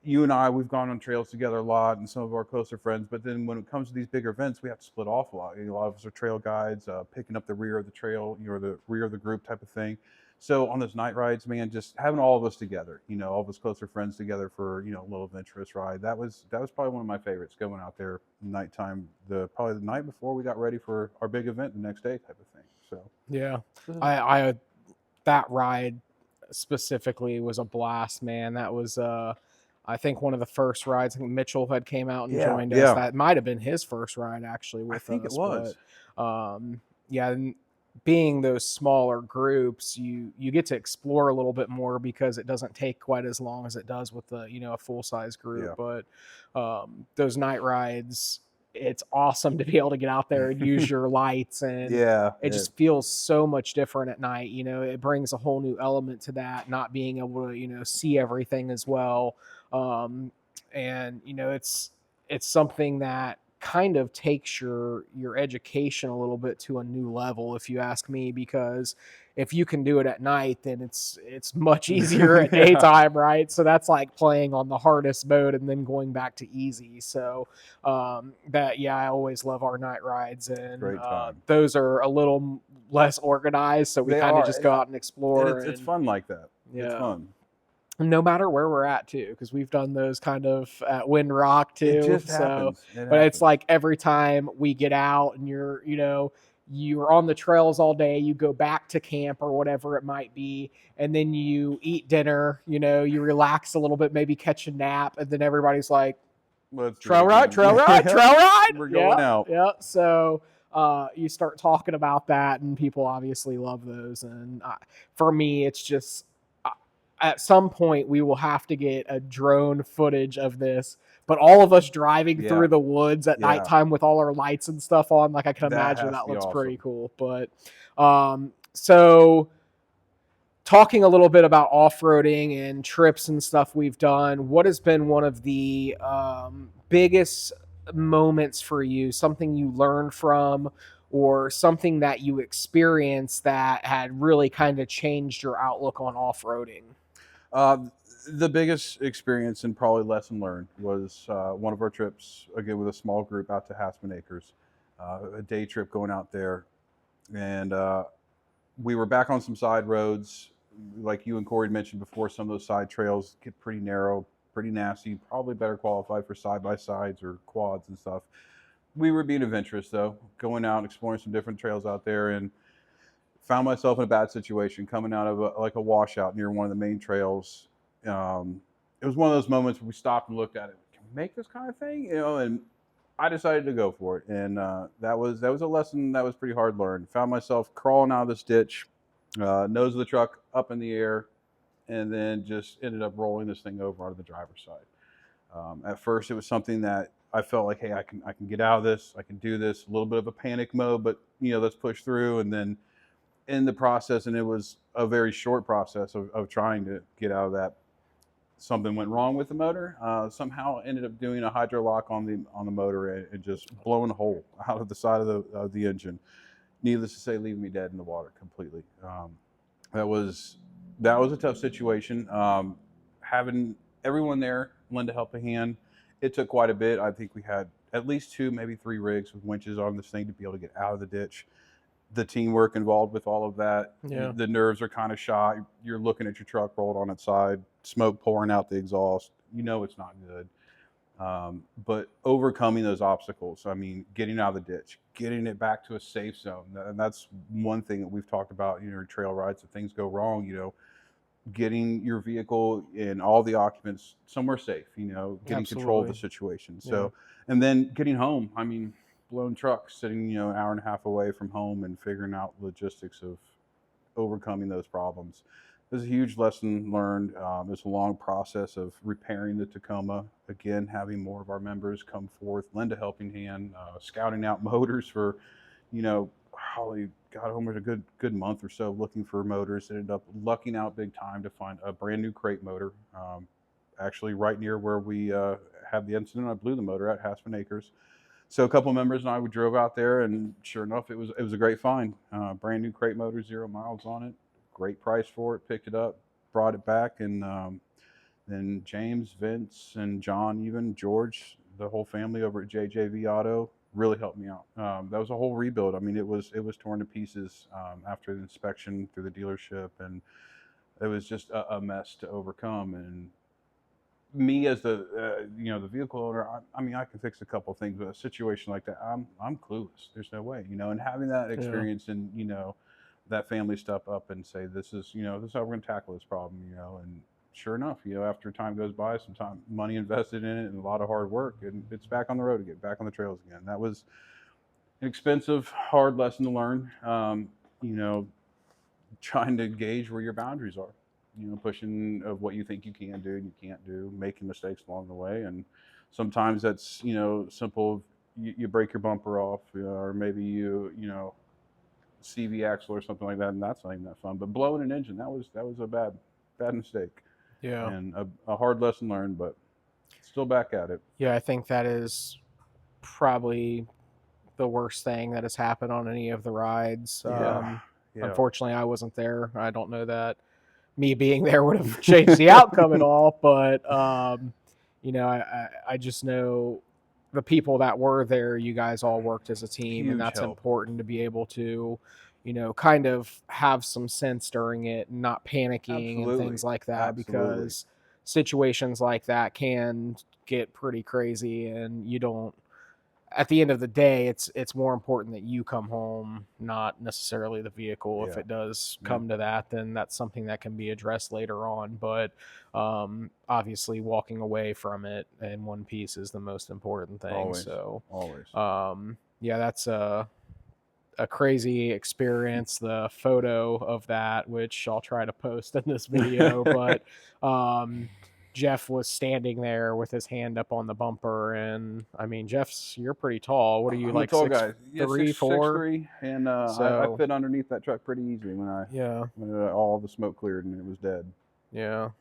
You and I, we've gone on trails together a lot, and some of our closer friends. But then when it comes to these bigger events, we have to split off a lot. A lot of us are trail guides, picking up the rear of the trail, or the rear of the group type of thing. So on those night rides, man, just having all of us together, all of us closer friends together for a little adventurous ride. That was probably one of my favorites. Going out there nighttime, probably the night before we got ready for our big event the next day, type of thing. So yeah. this is I that ride specifically was a blast, man. That was I think one of the first rides. I think Mitchell had came out and Yeah, joined us. yeah. That might have been his first ride actually I with think it us. was. But yeah, and being those smaller groups, you get to explore a little bit more because it doesn't take quite as long as it does with the a full size group. Yeah. But those night rides, it's awesome to be able to get out there and use your lights, and Yeah. it just feels so much different at night. It brings a whole new element to that, not being able to see everything as well. And it's something that kind of takes your education a little bit to a new level, if you ask me, because if you can do it at night, then it's much easier at Yeah. daytime, right? So that's like playing on the hardest mode and then going back to easy. So I always love our night rides, and Great time. those are a little less organized, so we They kind of are. just go out and explore. And it's fun like that. Yeah. It's fun. No matter where we're at too, because we've done those kind of at Wind Rock too. It just happens. It's like every time we get out and you're on the trails all day, you go back to camp or whatever it might be, and then you eat dinner, you relax a little bit, maybe catch a nap, and then everybody's like, trail ride. We're going out. Yeah. So you start talking about that, and people obviously love those. And for me, it's just, at some point we will have to get a drone footage of this, but all of us driving through the woods at nighttime with all our lights and stuff on, like I can imagine that looks pretty cool. But so talking a little bit about off-roading and trips and stuff we've done, what has been one of the biggest moments for you, something you learned from, or something that you experienced that had really kind of changed your outlook on off-roading? The biggest experience and probably lesson learned was one of our trips, again with a small group, out to Haspin Acres, a day trip going out there. And we were back on some side roads. Like you and Corey mentioned before, some of those side trails get pretty narrow, pretty nasty, probably better qualified for side-by-sides or quads and stuff. We were being adventurous, though, going out and exploring some different trails out there, and found myself in a bad situation coming out of a washout near one of the main trails. It was one of those moments where we stopped and looked at it. Can we make this kind of thing? And I decided to go for it. And that was a lesson that was pretty hard learned. Found myself crawling out of this ditch, nose of the truck up in the air, and then just ended up rolling this thing over onto the driver's side. At first, it was something that I felt like, hey, I can get out of this. I can do this. A little bit of a panic mode, but let's push through. And then in the process, and it was a very short process of trying to get out of that, something went wrong with the motor. Somehow ended up doing a hydro lock on the motor and just blowing a hole out of the side of the engine. Needless to say, leaving me dead in the water completely. That was a tough situation. Having everyone there lend a helping hand, it took quite a bit. I think we had at least 2, maybe 3 rigs with winches on this thing to be able to get out of the ditch. The teamwork involved with all of that. Yeah. The nerves are kind of shot. You're looking at your truck rolled on its side, smoke pouring out the exhaust. It's not good. But overcoming those obstacles, getting out of the ditch, getting it back to a safe zone. And that's one thing that we've talked about, trail rides. If things go wrong, getting your vehicle and all the occupants somewhere safe, getting control of the situation. So, and then getting home. Blown truck sitting, an hour and a half away from home and figuring out logistics of overcoming those problems. There's a huge lesson learned. It's a long process of repairing the Tacoma. Again, having more of our members come forth, lend a helping hand, scouting out motors for, Holly got home with a good month or so looking for motors. Ended up lucking out big time to find a brand new crate motor, actually right near where we had the incident. I blew the motor at Haspin Acres. So a couple of members and I, we drove out there, and sure enough, it was a great find. Brand new crate motor, 0 miles on it. Great price for it. Picked it up, brought it back, and then James, Vince, and John, even George, the whole family over at JJV Auto really helped me out. That was a whole rebuild. it was torn to pieces after the inspection through the dealership, and it was just a mess to overcome. And me as the the vehicle owner, I can fix a couple of things, but a situation like that, I'm clueless. There's no way, and having that experience and that family step up and say, this is this is how we're going to tackle this problem, and sure enough, after time goes by, some time, money invested in it, and a lot of hard work, and it's back on the road again, back on the trails again. That was an expensive, hard lesson to learn. You know, trying to gauge where your boundaries are. Pushing of what you think you can do and you can't do, making mistakes along the way, and sometimes that's simple. You break your bumper off, or maybe you CV axle or something like that, and that's not even that fun. But blowing an engine, that was a bad mistake. Yeah. And a hard lesson learned, but still back at it. Yeah, I think that is probably the worst thing that has happened on any of the rides. Yeah. Unfortunately, I wasn't there. I don't know that me being there would have changed the outcome at all, but I just know the people that were there, you guys all worked as a team, Huge and that's help. important to be able to kind of have some sense during it and not panicking. Absolutely. And things like that. Absolutely. Because situations like that can get pretty crazy, and you don't, at the end of the day, it's more important that you come home, not necessarily the vehicle. If it does come to that, then that's something that can be addressed later on. But obviously, walking away from it in one piece is the most important thing. Always. So Always. Yeah, that's a crazy experience. The photo of that, which I'll try to post in this video, but Jeff was standing there with his hand up on the bumper, and I mean, you're pretty tall. What are you, I'm like, a tall guy? 6'3", 4"? 6'3", and So, I fit underneath that truck pretty easily when all the smoke cleared and it was dead. Yeah,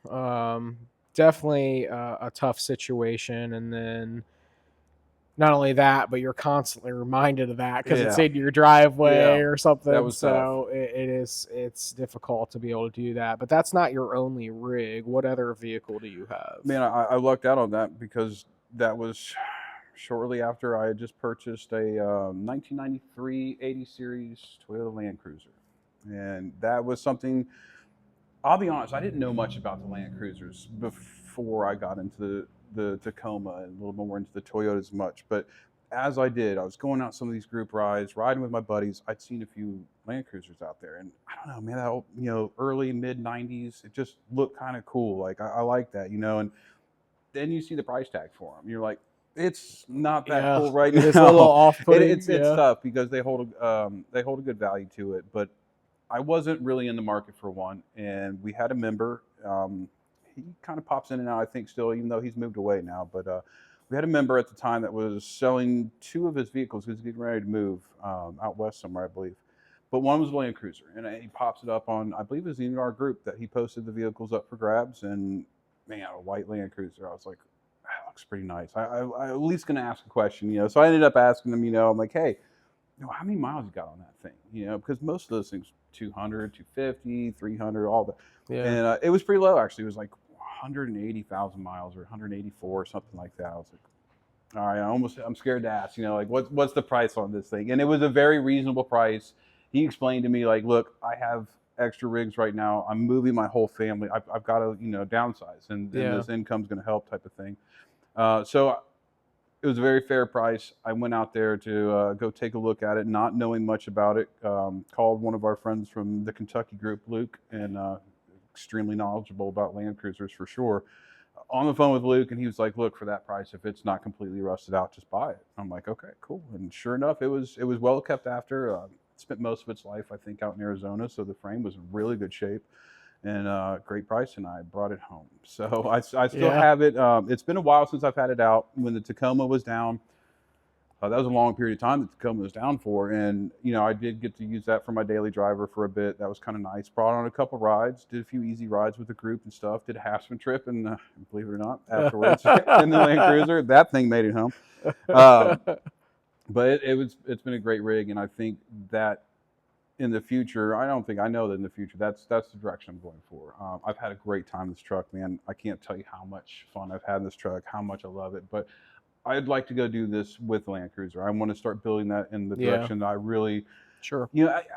definitely a tough situation, and then not only that, but you're constantly reminded of that because it's in your driveway or something. That was so it's difficult to be able to do that. But that's not your only rig. What other vehicle do you have? Man, I lucked out on that because that was shortly after I had just purchased a 1993 80 Series Toyota Land Cruiser. And that was something, I'll be honest, I didn't know much about the Land Cruisers before I got into the Tacoma and a little more into the Toyotas much. But as I did, I was going out some of these group rides, riding with my buddies. I'd seen a few Land Cruisers out there, and I don't know, man, that early mid '90s, it just looked kind of cool. Like I like that, and then you see the price tag for them. You're like, it's not that cool right now. It's a little off-putting. It's tough because they hold a good value to it, but I wasn't really in the market for one, and we had a member. He kind of pops in and out, I think, still, even though he's moved away now. But we had a member at the time that was selling two of his vehicles. He was getting ready to move out west somewhere, I believe. But one was a Land Cruiser, and he pops it up on, I believe it was in our group that he posted the vehicles up for grabs, and man, a white Land Cruiser. I was like, that looks pretty nice. I at least going to ask a question, So I ended up asking him, I'm like, hey, how many miles you got on that thing? Because most of those things, 200, 250, 300, all that. Yeah. And it was pretty low, actually. It was like 180,000 miles or 184 or something like that. I was like, all right, I'm scared to ask, like, what's the price on this thing? And it was a very reasonable price. He explained to me, like, look, I have extra rigs right now. I'm moving my whole family. I've got to, downsize, and this income's going to help, type of thing. So it was a very fair price. I went out there to go take a look at it, not knowing much about it. Called one of our friends from the Kentucky group, Luke, and extremely knowledgeable about Land Cruisers for sure. On the phone with Luke, and he was like, look, for that price, if it's not completely rusted out, just buy it. I'm like, okay, cool. And sure enough, it was well kept after. Spent most of its life, I think, out in Arizona, so the frame was in really good shape. And great price, and I brought it home. So I still have it. It's been a while since I've had it out. When the Tacoma was down, that was a long period of time that the Tacoma was down for. And, I did get to use that for my daily driver for a bit. That was kind of nice. Brought on a couple rides, did a few easy rides with the group and stuff. Did a Hassman trip, and believe it or not, afterwards, in the Land Cruiser, that thing made it home. But it's been a great rig, and I think that in the future, I know that in the future, that's the direction I'm going for. I've had a great time in this truck, man. I can't tell you how much fun I've had in this truck, how much I love it. But I'd like to go do this with Land Cruiser. I want to start building that in the direction that I really, Sure.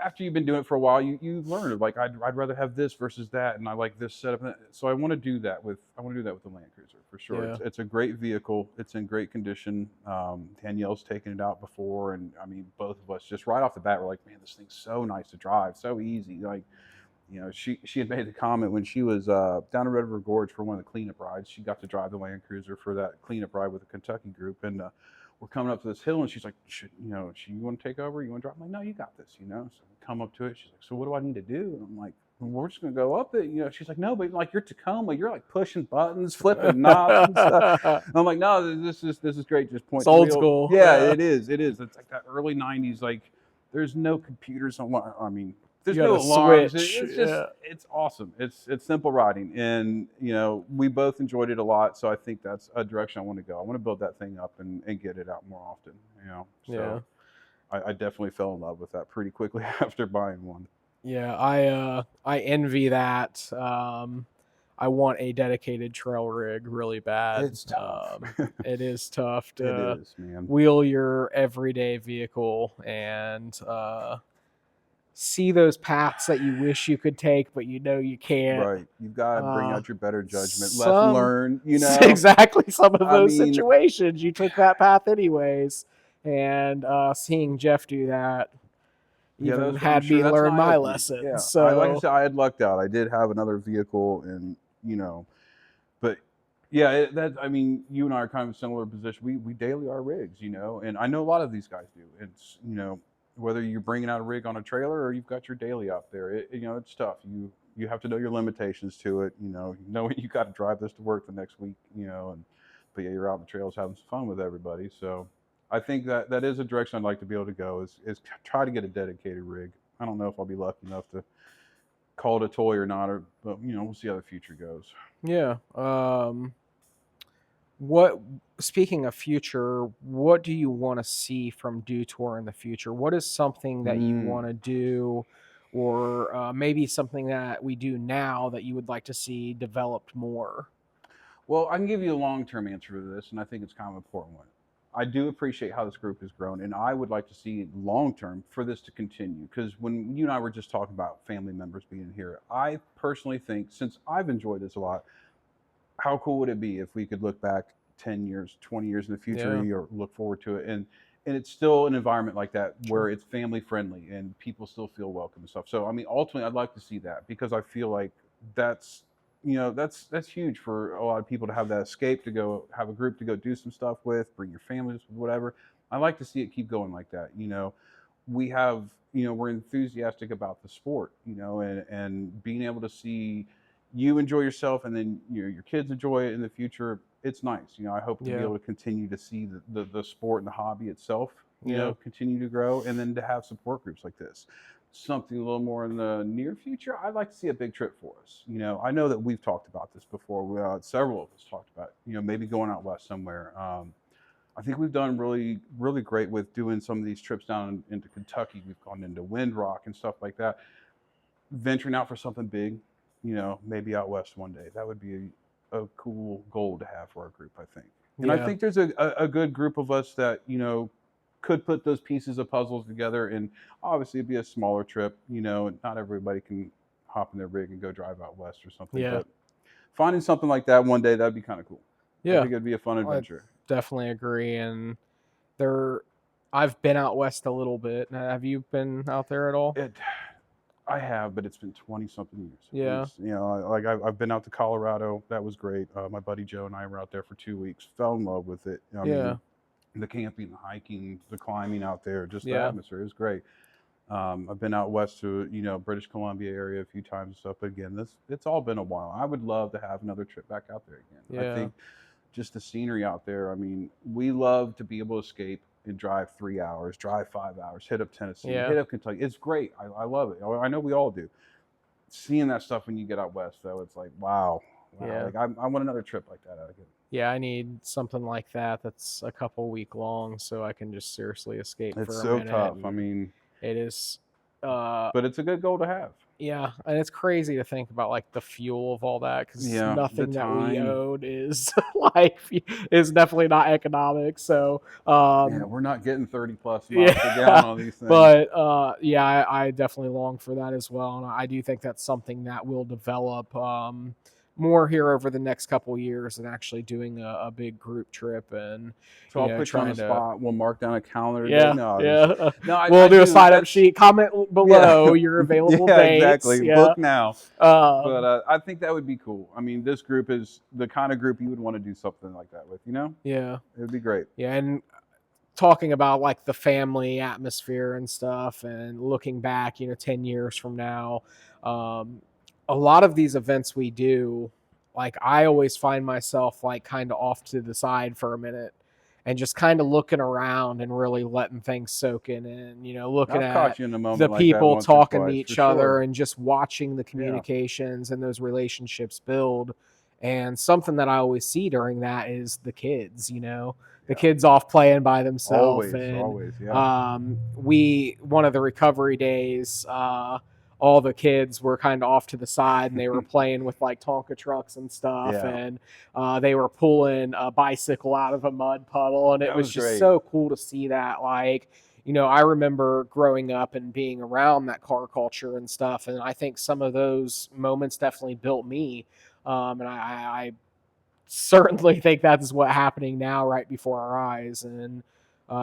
after you've been doing it for a while, you learn like I'd rather have this versus that, and I like this setup. So I want to do that with the Land Cruiser for sure. Yeah. It's a great vehicle. It's in great condition. Danielle's taken it out before, and I mean both of us just right off the bat we're like, man, this thing's so nice to drive, so easy. Like, she had made the comment when she was down in Red River Gorge for one of the cleanup rides. She got to drive the Land Cruiser for that cleanup ride with the Kentucky group, and we're coming up to this hill, and she's like, you want to take over? You want to drive? I'm like, no, you got this, So we come up to it. She's like, so what do I need to do? And I'm like, well, we're just going to go up it. She's like, no, but like you're Tacoma, you're like pushing buttons, flipping knobs and stuff. And I'm like, no, this is great. Just point it's the old wheel. school. Yeah, it is. It's like that early 90s. Like there's no computers on. I mean, there's no alarms. It's just, it's awesome. It's simple riding, and we both enjoyed it a lot. So I think that's a direction I want to go. I want to build that thing up and get it out more often. So I definitely fell in love with that pretty quickly after buying one. Yeah, I envy that. I want a dedicated trail rig really bad. It's tough. It is tough to it is, man. wheel your everyday vehicle and see those paths that you wish you could take, but you can't. Right. You've got to bring out your better judgment. Lesson learned, Exactly. Some of those situations, you took that path anyways. And seeing Jeff do that even had me learn my lessons. Yeah. So, like I said, I had lucked out. I did have another vehicle, and but yeah, I mean, you and I are kind of a similar position. We daily our rigs, and I know a lot of these guys do. It's whether you're bringing out a rig on a trailer or you've got your daily out there, it's tough. You have to know your limitations to it. You got to drive this to work the next week. But yeah, you're out on the trails having some fun with everybody. So I think that is a direction I'd like to be able to go is try to get a dedicated rig. I don't know if I'll be lucky enough to call it a toy or not, but we'll see how the future goes. Yeah. Speaking of future, what do you want to see from Dotore in the future? What is something that you want to do, or maybe something that we do now that you would like to see developed more? Well, I can give you a long-term answer to this, and I think it's kind of an important one. I do appreciate how this group has grown, and I would like to see long-term for this to continue, because when you and I were just talking about family members being here, I personally think, since I've enjoyed this a lot, how cool would it be if we could look back 10 years, 20 years in the future, or look forward to it, and it's still an environment like that where it's family friendly and people still feel welcome and stuff. So I mean, ultimately, I'd like to see that, because I feel like that's huge for a lot of people to have that escape, to go have a group to go do some stuff with, bring your families, whatever. I like to see it keep going like that. We have, we're enthusiastic about the sport, and being able to see you enjoy yourself, and then your kids enjoy it in the future. It's nice. I hope to be able to continue to see the sport and the hobby itself, continue to grow, and then to have support groups like this. Something a little more in the near future, I'd like to see a big trip for us. I know that we've talked about this before. Several of us talked about, maybe going out west somewhere. I think we've done really, really great with doing some of these trips down into Kentucky. We've gone into Windrock and stuff like that. Venturing out for something big, maybe out west one day. That would be a cool goal to have for our group, I think. And I think there's a good group of us that, could put those pieces of puzzles together, and obviously it'd be a smaller trip, not everybody can hop in their rig and go drive out west or something. But finding something like that one day, that'd be kind of cool. I think it'd be a fun adventure. I definitely agree. And I've been out west a little bit. Have you been out there at all? I have, but it's been 20 something years. Yeah. Like I've been out to Colorado. That was great. My buddy Joe and I were out there for 2 weeks, fell in love with it. I mean, the camping, the hiking, the climbing out there, just the atmosphere is great. I've been out west to British Columbia area a few times and stuff, but again, it's all been a while. I would love to have another trip back out there again. I think just the scenery out there. I mean, we love to be able to escape and drive 3 hours, drive 5 hours, hit up Tennessee, hit up Kentucky. It's great. I love it. I know we all do. Seeing that stuff when you get out west, though, it's like wow. Like I want another trip like that out again. Yeah, I need something like that that's a couple week long, so I can just seriously escape. It's for a so minute. tough. I mean, it is but it's a good goal to have. Yeah, and it's crazy to think about like the fuel of all that, because nothing that we own is like is definitely not economic. So we're not getting 30+ miles per yeah, gallon on these things. but yeah, I definitely long for that as well, and I do think that's something that will develop more here over the next couple of years, and actually doing a big group trip. And so I'll put you on the spot. We'll mark down a calendar yeah, day. No, we'll do a sign-up sheet. Comment below your available dates. Exactly. Yeah. Book now. But I think that would be cool. I mean, this group is the kind of group you would want to do something like that with. Yeah, it would be great. Yeah, and talking about like the family atmosphere and stuff, and looking back, 10 years from now, a lot of these events we do, like I always find myself like kind of off to the side for a minute and just kind of looking around and really letting things soak in, and looking at the people talking to each other and just watching the communications and those relationships build. And something that I always see during that is the kids, the kids off playing by themselves. Always. One of the recovery days, all the kids were kind of off to the side, and they were playing with like Tonka trucks and stuff. And they were pulling a bicycle out of a mud puddle, and it was just great. So cool to see that. Like, I remember growing up and being around that car culture and stuff, and I think some of those moments definitely built me. And I certainly think that's what's happening now right before our eyes. And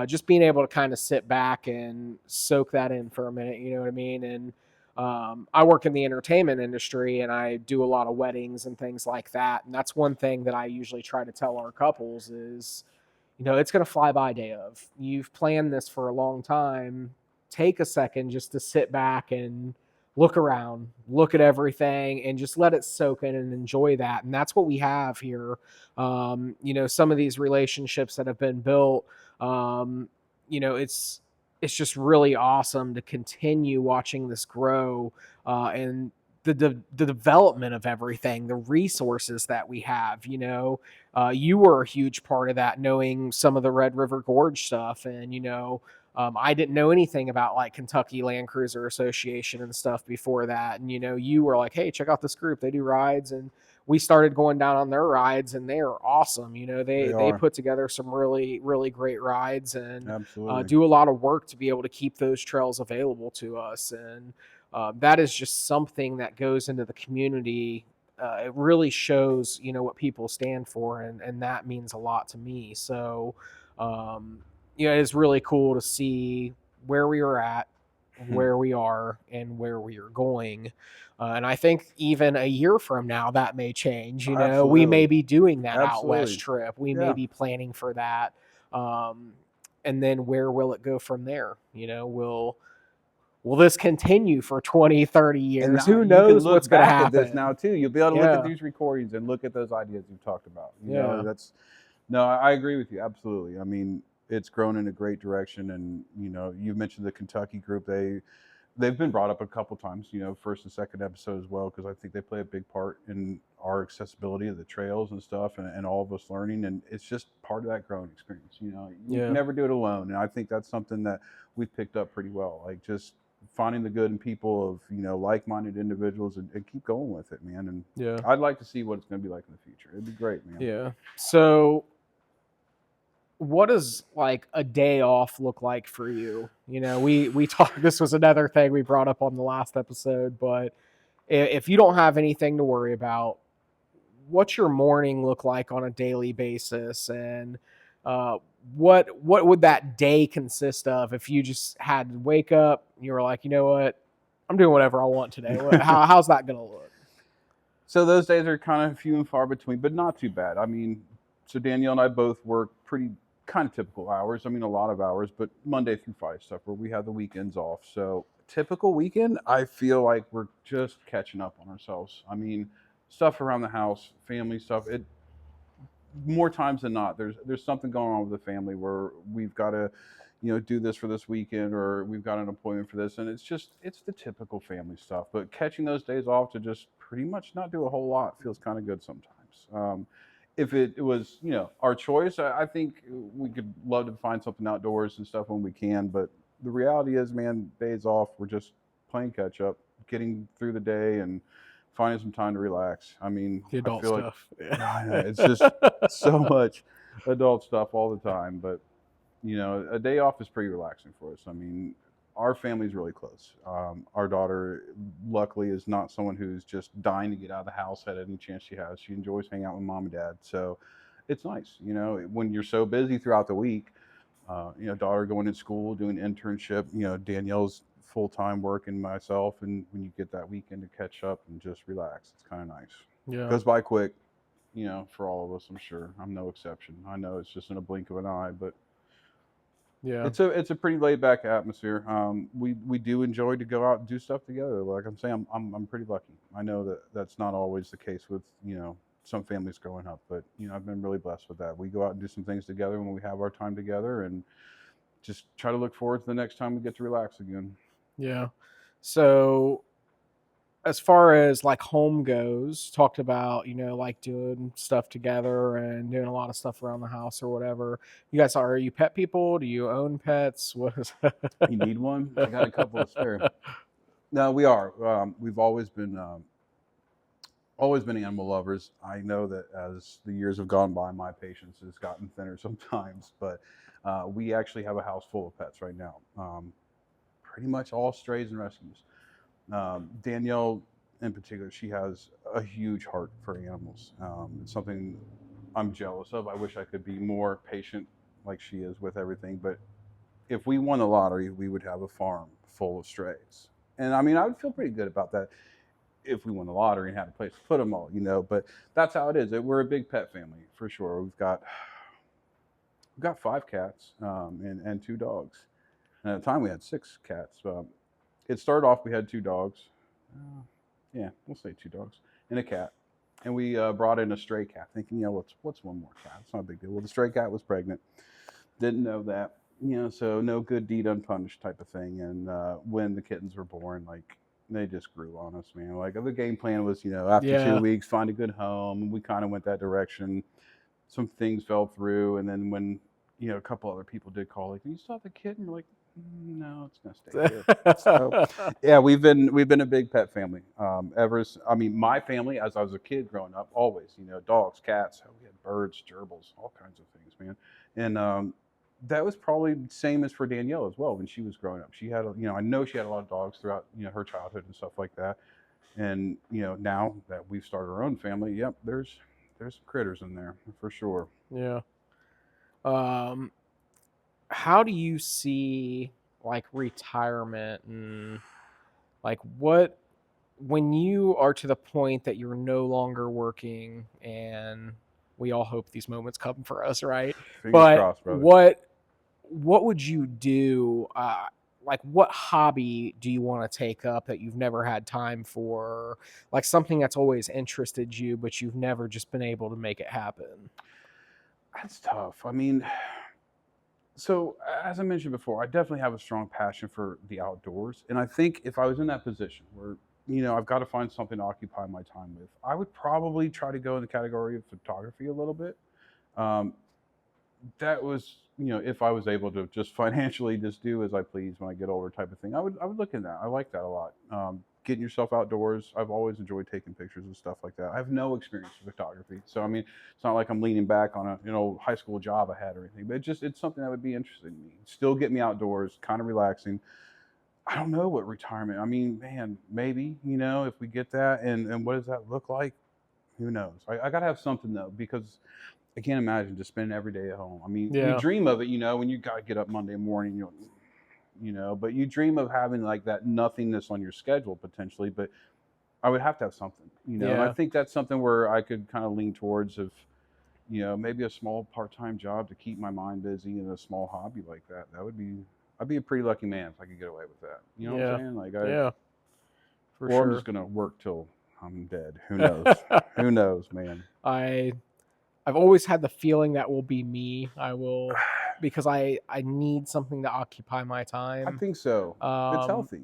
just being able to kind of sit back and soak that in for a minute, you know what I mean? And I work in the entertainment industry, and I do a lot of weddings and things like that. And that's one thing that I usually try to tell our couples is, it's going to fly by day of. You've planned this for a long time. Take a second just to sit back and look around, look at everything, and just let it soak in and enjoy that. And that's what we have here. Some of these relationships that have been built, it's just really awesome to continue watching this grow, and the development of everything, the resources that we have. You were a huge part of that, knowing some of the Red River Gorge stuff. And I didn't know anything about like Kentucky Land Cruiser Association and stuff before that. And you were like, hey, check out this group, they do rides. And we started going down on their rides, and they are awesome. They put together some really, really great rides, and do a lot of work to be able to keep those trails available to us. And that is just something that goes into the community. It really shows, what people stand for, and that means a lot to me. So, it is really cool to see where we are at, where we are, and where we are going. And I think even a year from now, that may change. We may be doing that out west trip. We may be planning for that. And then where will it go from there? Will this continue for 20, 30 years? Who knows what's going to happen? At this now too. You'll be able to look at these recordings and look at those ideas you've talked about. I agree with you. Absolutely. I mean, it's grown in a great direction. And, you mentioned the Kentucky group. They've been brought up a couple times, first and second episode as well, because I think they play a big part in our accessibility of the trails and stuff, and all of us learning. And it's just part of that growing experience. You can never do it alone. And I think that's something that we've picked up pretty well. Like just finding the good in people of, like-minded individuals, and keep going with it, man. And I'd like to see what it's going to be like in the future. It'd be great, man. Yeah. So what does like a day off look like for you? We talked, this was another thing we brought up on the last episode, but if you don't have anything to worry about, what's your morning look like on a daily basis? And what would that day consist of if you just had to wake up, you were like, you know what, I'm doing whatever I want today? How's that going to look? So those days are kind of few and far between, but not too bad. I mean, so Danielle and I both work pretty kind of typical hours. I mean, a lot of hours, but Monday through Friday stuff where we have the weekends off. So typical weekend, I feel like we're just catching up on ourselves. I mean, stuff around the house, family stuff. It more times than not, there's something going on with the family where we've got to, do this for this weekend, or we've got an appointment for this. And it's the typical family stuff. But catching those days off to just pretty much not do a whole lot feels kind of good sometimes. If it was, our choice, I think we could love to find something outdoors and stuff when we can. But the reality is, man, days off, we're just playing catch up, getting through the day, and finding some time to relax. I mean, The I adult feel stuff. like I know, it's just so much adult stuff all the time. But a day off is pretty relaxing for us. I mean, our family's really close. Our daughter, luckily, is not someone who's just dying to get out of the house at any chance she has. She enjoys hanging out with mom and dad. So it's nice, when you're so busy throughout the week. Daughter going to school, doing internship. Danielle's full time work, and myself, and when you get that weekend to catch up and just relax, it's kind of nice. Yeah. Goes by quick, for all of us. I'm sure I'm no exception. I know it's just in a blink of an eye, but Yeah. it's a pretty laid back atmosphere. We do enjoy to go out and do stuff together. Like I'm saying, I'm pretty lucky. I know that that's not always the case with some families growing up, but I've been really blessed with that. We go out and do some things together when we have our time together, and just try to look forward to the next time we get to relax again. Yeah. So as far as like home goes, talked about, like doing stuff together and doing a lot of stuff around the house or whatever. You guys are you pet people? Do you own pets? What is You need one? I got a couple to spare. No, we are. We've always been animal lovers. I know that as the years have gone by, my patience has gotten thinner sometimes, but we actually have a house full of pets right now. Pretty much all strays and rescues. Danielle, in particular, she has a huge heart for animals. It's something I'm jealous of. I wish I could be more patient like she is with everything. But if we won the lottery, we would have a farm full of strays. And I mean, I would feel pretty good about that if we won the lottery and had a place to put them all, But that's how it is. We're a big pet family for sure. We've got 5 cats and 2 dogs. And at the time, we had 6 cats. It started off, we had 2 dogs. Yeah, we'll say 2 dogs and a cat. And we brought in a stray cat, thinking, what's one more cat? It's not a big deal. Well, the stray cat was pregnant. Didn't know that, so no good deed unpunished type of thing. And when the kittens were born, like, they just grew on us, man. Like, the game plan was, after 2 weeks, find a good home. And we kind of went that direction. Some things fell through. And then when, a couple other people did call, like, you still have the kitten? We're like, no, it's gonna stay here. So, yeah, we've been a big pet family. My family, as I was a kid growing up, always, dogs, cats. We had birds, gerbils, all kinds of things, man. And that was probably the same as for Danielle as well when she was growing up. She had, I know she had a lot of dogs throughout, her childhood and stuff like that. And now that we've started our own family, yep, there's some critters in there for sure. Yeah. How do you see like retirement and like when you are to the point that you're no longer working, and we all hope these moments come for us, right? Fingers crossed, brother. What would you do? Like, what hobby do you want to take up that you've never had time for? Like something that's always interested you, but you've never just been able to make it happen. That's tough. I mean, so as I mentioned before, I definitely have a strong passion for the outdoors. And I think if I was in that position where, I've got to find something to occupy my time with, I would probably try to go in the category of photography a little bit. Um, that was, if I was able to just financially just do as I please when I get older type of thing, I would look in that. I like that a lot. Getting yourself outdoors. I've always enjoyed taking pictures and stuff like that. I have no experience with photography. So, I mean, it's not like I'm leaning back on a, high school job I had or anything, but it's something that would be interesting to me. Still get me outdoors, kind of relaxing. I don't know what retirement, I mean, man, maybe, if we get that and what does that look like? Who knows? I got to have something though, because I can't imagine just spending every day at home. I mean, you dream of it, when you got to get up Monday morning, but you dream of having like that nothingness on your schedule potentially, but I would have to have something, and I think that's something where I could kind of lean towards of, maybe a small part-time job to keep my mind busy and a small hobby like that. I'd be a pretty lucky man if I could get away with that. You know what I'm saying? Like, for sure. I'm just going to work till I'm dead. Who knows? Who knows, man? I've always had the feeling that will be me. I will, because I need something to occupy my time. I think so. It's healthy.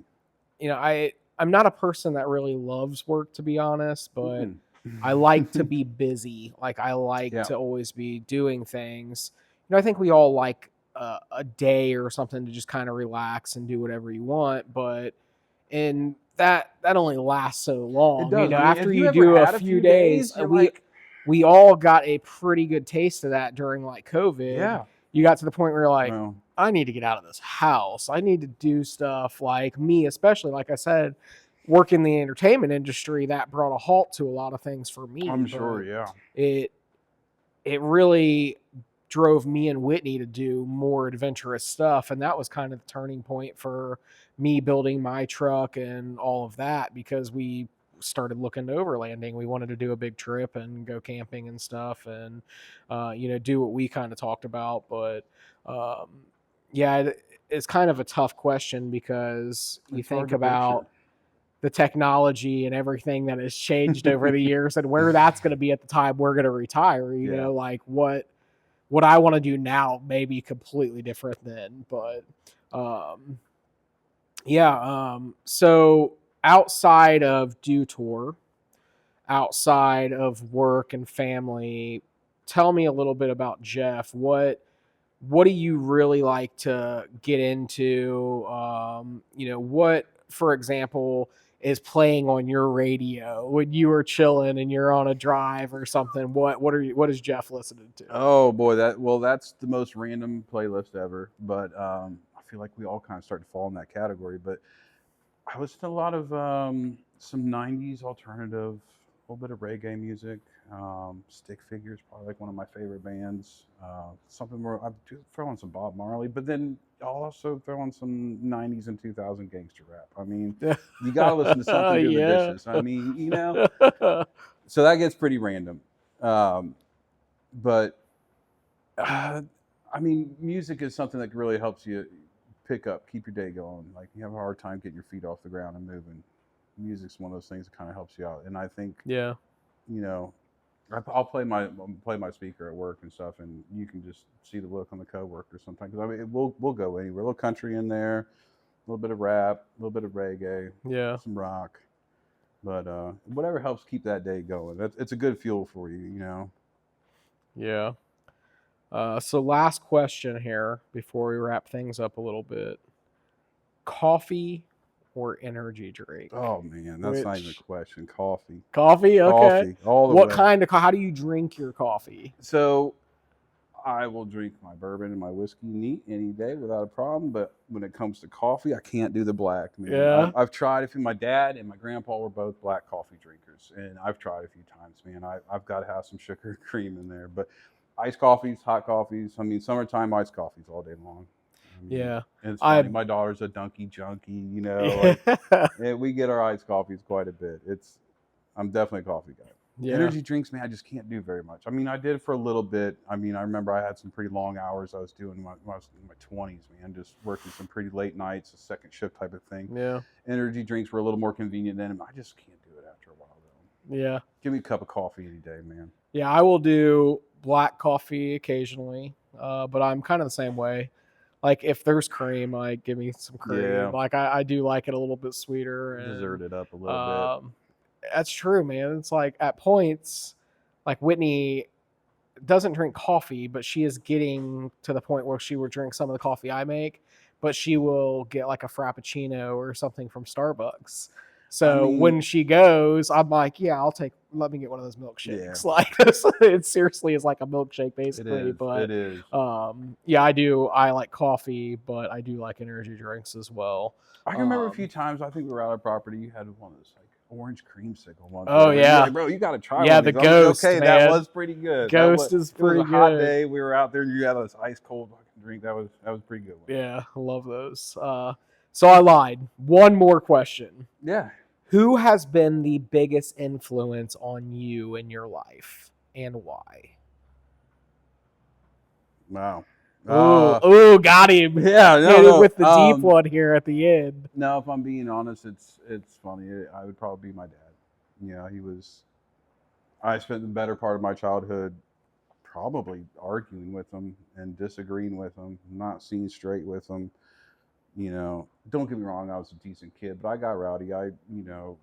I'm not a person that really loves work, to be honest, but I like to be busy. Like, I like to always be doing things. I think we all like a day or something to just kind of relax and do whatever you want. But and that only lasts so long. It does. After if you you ever do a had few days, you're like, we all got a pretty good taste of that during like COVID. yeah. You got to the point where you're like, Well, I need to get out of this house. I need to do stuff. Like me, especially, like I said, work in the entertainment industry, that brought a halt to a lot of things for me. I'm sure, yeah. It really drove me and Whitney to do more adventurous stuff, and that was kind of the turning point for me building my truck and all of that, because we started looking to overlanding. We wanted to do a big trip and go camping and stuff, and do what we kind of talked about. But um, yeah, it's kind of a tough question, because you think about the technology and everything that has changed over the years and where that's going to be at the time we're going to retire. Like what I want to do now may be completely different then. But so outside of Dotore, outside of work and family, tell me a little bit about Jeff. What do you really like to get into? What, for example, is playing on your radio when you are chilling and you're on a drive or something? What is Jeff listening to? Oh boy, that's the most random playlist ever. But I feel like we all kind of start to fall in that category. But I listen to a lot of some '90s alternative, a little bit of reggae music. Stick Figures, probably like one of my favorite bands. Something more, I do throw on some Bob Marley, but then I'll also throw on some '90s and 2000 gangster rap. I mean, you got to listen to something to do the dishes. I mean, so that gets pretty random. But I mean, music is something that really helps you keep your day going. Like you have a hard time getting your feet off the ground and moving. Music's one of those things that kind of helps you out. And I think, I'll play my speaker at work and stuff, and you can just see the look on the coworkers sometimes. Because I mean, we'll go anywhere. A little country in there, a little bit of rap, a little bit of reggae, some rock. But whatever helps keep that day going. It's a good fuel for you. Yeah. So last question here before we wrap things up a little bit. Coffee or energy drink? Oh man, that's not even a question. Coffee. Coffee? Okay. Coffee, all the what way. how do you drink your coffee? So I will drink my bourbon and my whiskey neat any day without a problem. But when it comes to coffee, I can't do the black. Man. Yeah. I've tried a few. My dad and my grandpa were both black coffee drinkers, and I've tried a few times. Man, I've got to have some sugar and cream in there. But iced coffees, hot coffees. I mean, summertime iced coffees all day long. Yeah. And it's funny. My daughter's a Dunky junkie. We get our iced coffees quite a bit. I'm definitely a coffee guy. Yeah. Energy drinks, man, I just can't do very much. I mean, I did it for a little bit. I mean, I remember I had some pretty long hours I was doing when I was in my 20s, man, just working some pretty late nights, a second shift type of thing. Yeah. Energy drinks were a little more convenient then. I just can't do it after a while, though. Yeah. Give me a cup of coffee any day, man. Yeah, I will do black coffee occasionally, but I'm kind of the same way. Like if there's cream, like give me some cream. Yeah. Like I do like it a little bit sweeter. And, dessert it up a little bit. That's true, man. It's like at points, like Whitney doesn't drink coffee, but she is getting to the point where she will drink some of the coffee I make, but she will get like a Frappuccino or something from Starbucks. So when she goes, I'm like, yeah, let me get one of those milkshakes. Yeah. Like it seriously is like a milkshake basically. It is. Yeah, I like coffee, but I do like energy drinks as well. I can remember a few times, I think we were out of property, you had one of those like orange creamsicle one. Oh yeah. Like, bro, you got to try one. Yeah, the Ghost, okay, man. that was pretty good. Ghost is pretty good. It was a hot day. We were out there and you had this ice cold drink. That was pretty good one. Yeah, I love those. So I lied. One more question. Yeah. Who has been the biggest influence on you in your life and why? Wow. Ooh, got him. Yeah, no, with the deep one here at the end. No, if I'm being honest, it's funny. I would probably be my dad. I spent the better part of my childhood probably arguing with him and disagreeing with him, not seeing straight with him. Don't get me wrong, I was a decent kid, but I got rowdy. I,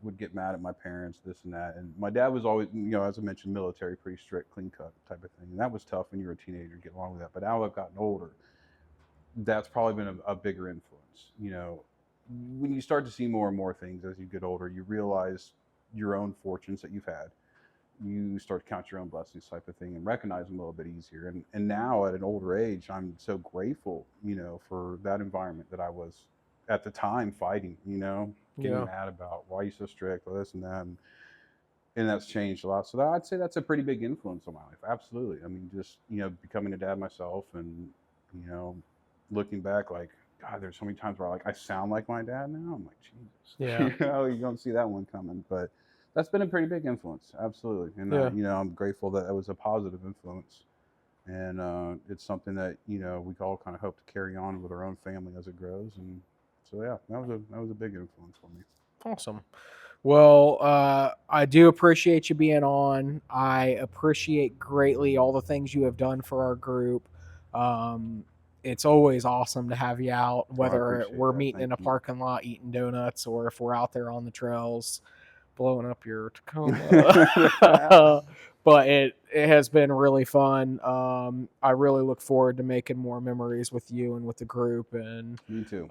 would get mad at my parents, this and that. And my dad was always, as I mentioned, military, pretty strict, clean cut type of thing. And that was tough when you were a teenager to get along with that. But now I've gotten older, that's probably been a bigger influence. when you start to see more and more things as you get older, you realize your own fortunes that you've had. You start to count your own blessings, type of thing, and recognize them a little bit easier. And now at an older age, I'm so grateful, for that environment that I was at the time fighting, getting mad about why you so strict, or this and that. And that's changed a lot. So I'd say that's a pretty big influence on my life. Absolutely. I mean, just, becoming a dad myself, and, looking back, like, God, there's so many times where I sound like my dad now. I'm like, Jesus. Yeah. You don't see that one coming. But that's been a pretty big influence. Absolutely. And, I'm grateful that it was a positive influence. And it's something that, we all kind of hope to carry on with our own family as it grows. And so, yeah, that was a big influence for me. Awesome. Well, I do appreciate you being on. I appreciate greatly all the things you have done for our group. It's always awesome to have you out, whether we're meeting in a parking lot eating donuts, or if we're out there on the trails blowing up your Tacoma. But it has been really fun. I really look forward to making more memories with you and with the group. And me too.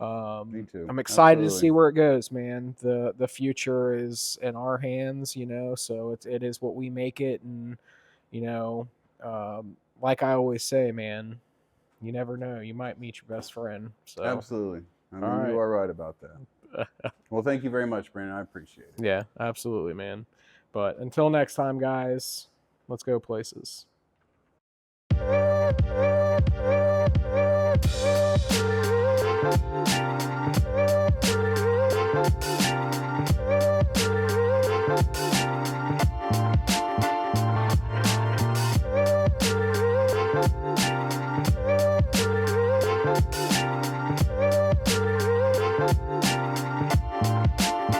Me too. I'm excited Absolutely. to see where it goes, man. The future is in our hands, so it is what we make it. And like I always say, man, you never know, you might meet your best friend. So absolutely. I mean, you are right about that. Well, thank you very much, Brandon. I appreciate it. Yeah, absolutely, man. But until next time, guys, let's go places.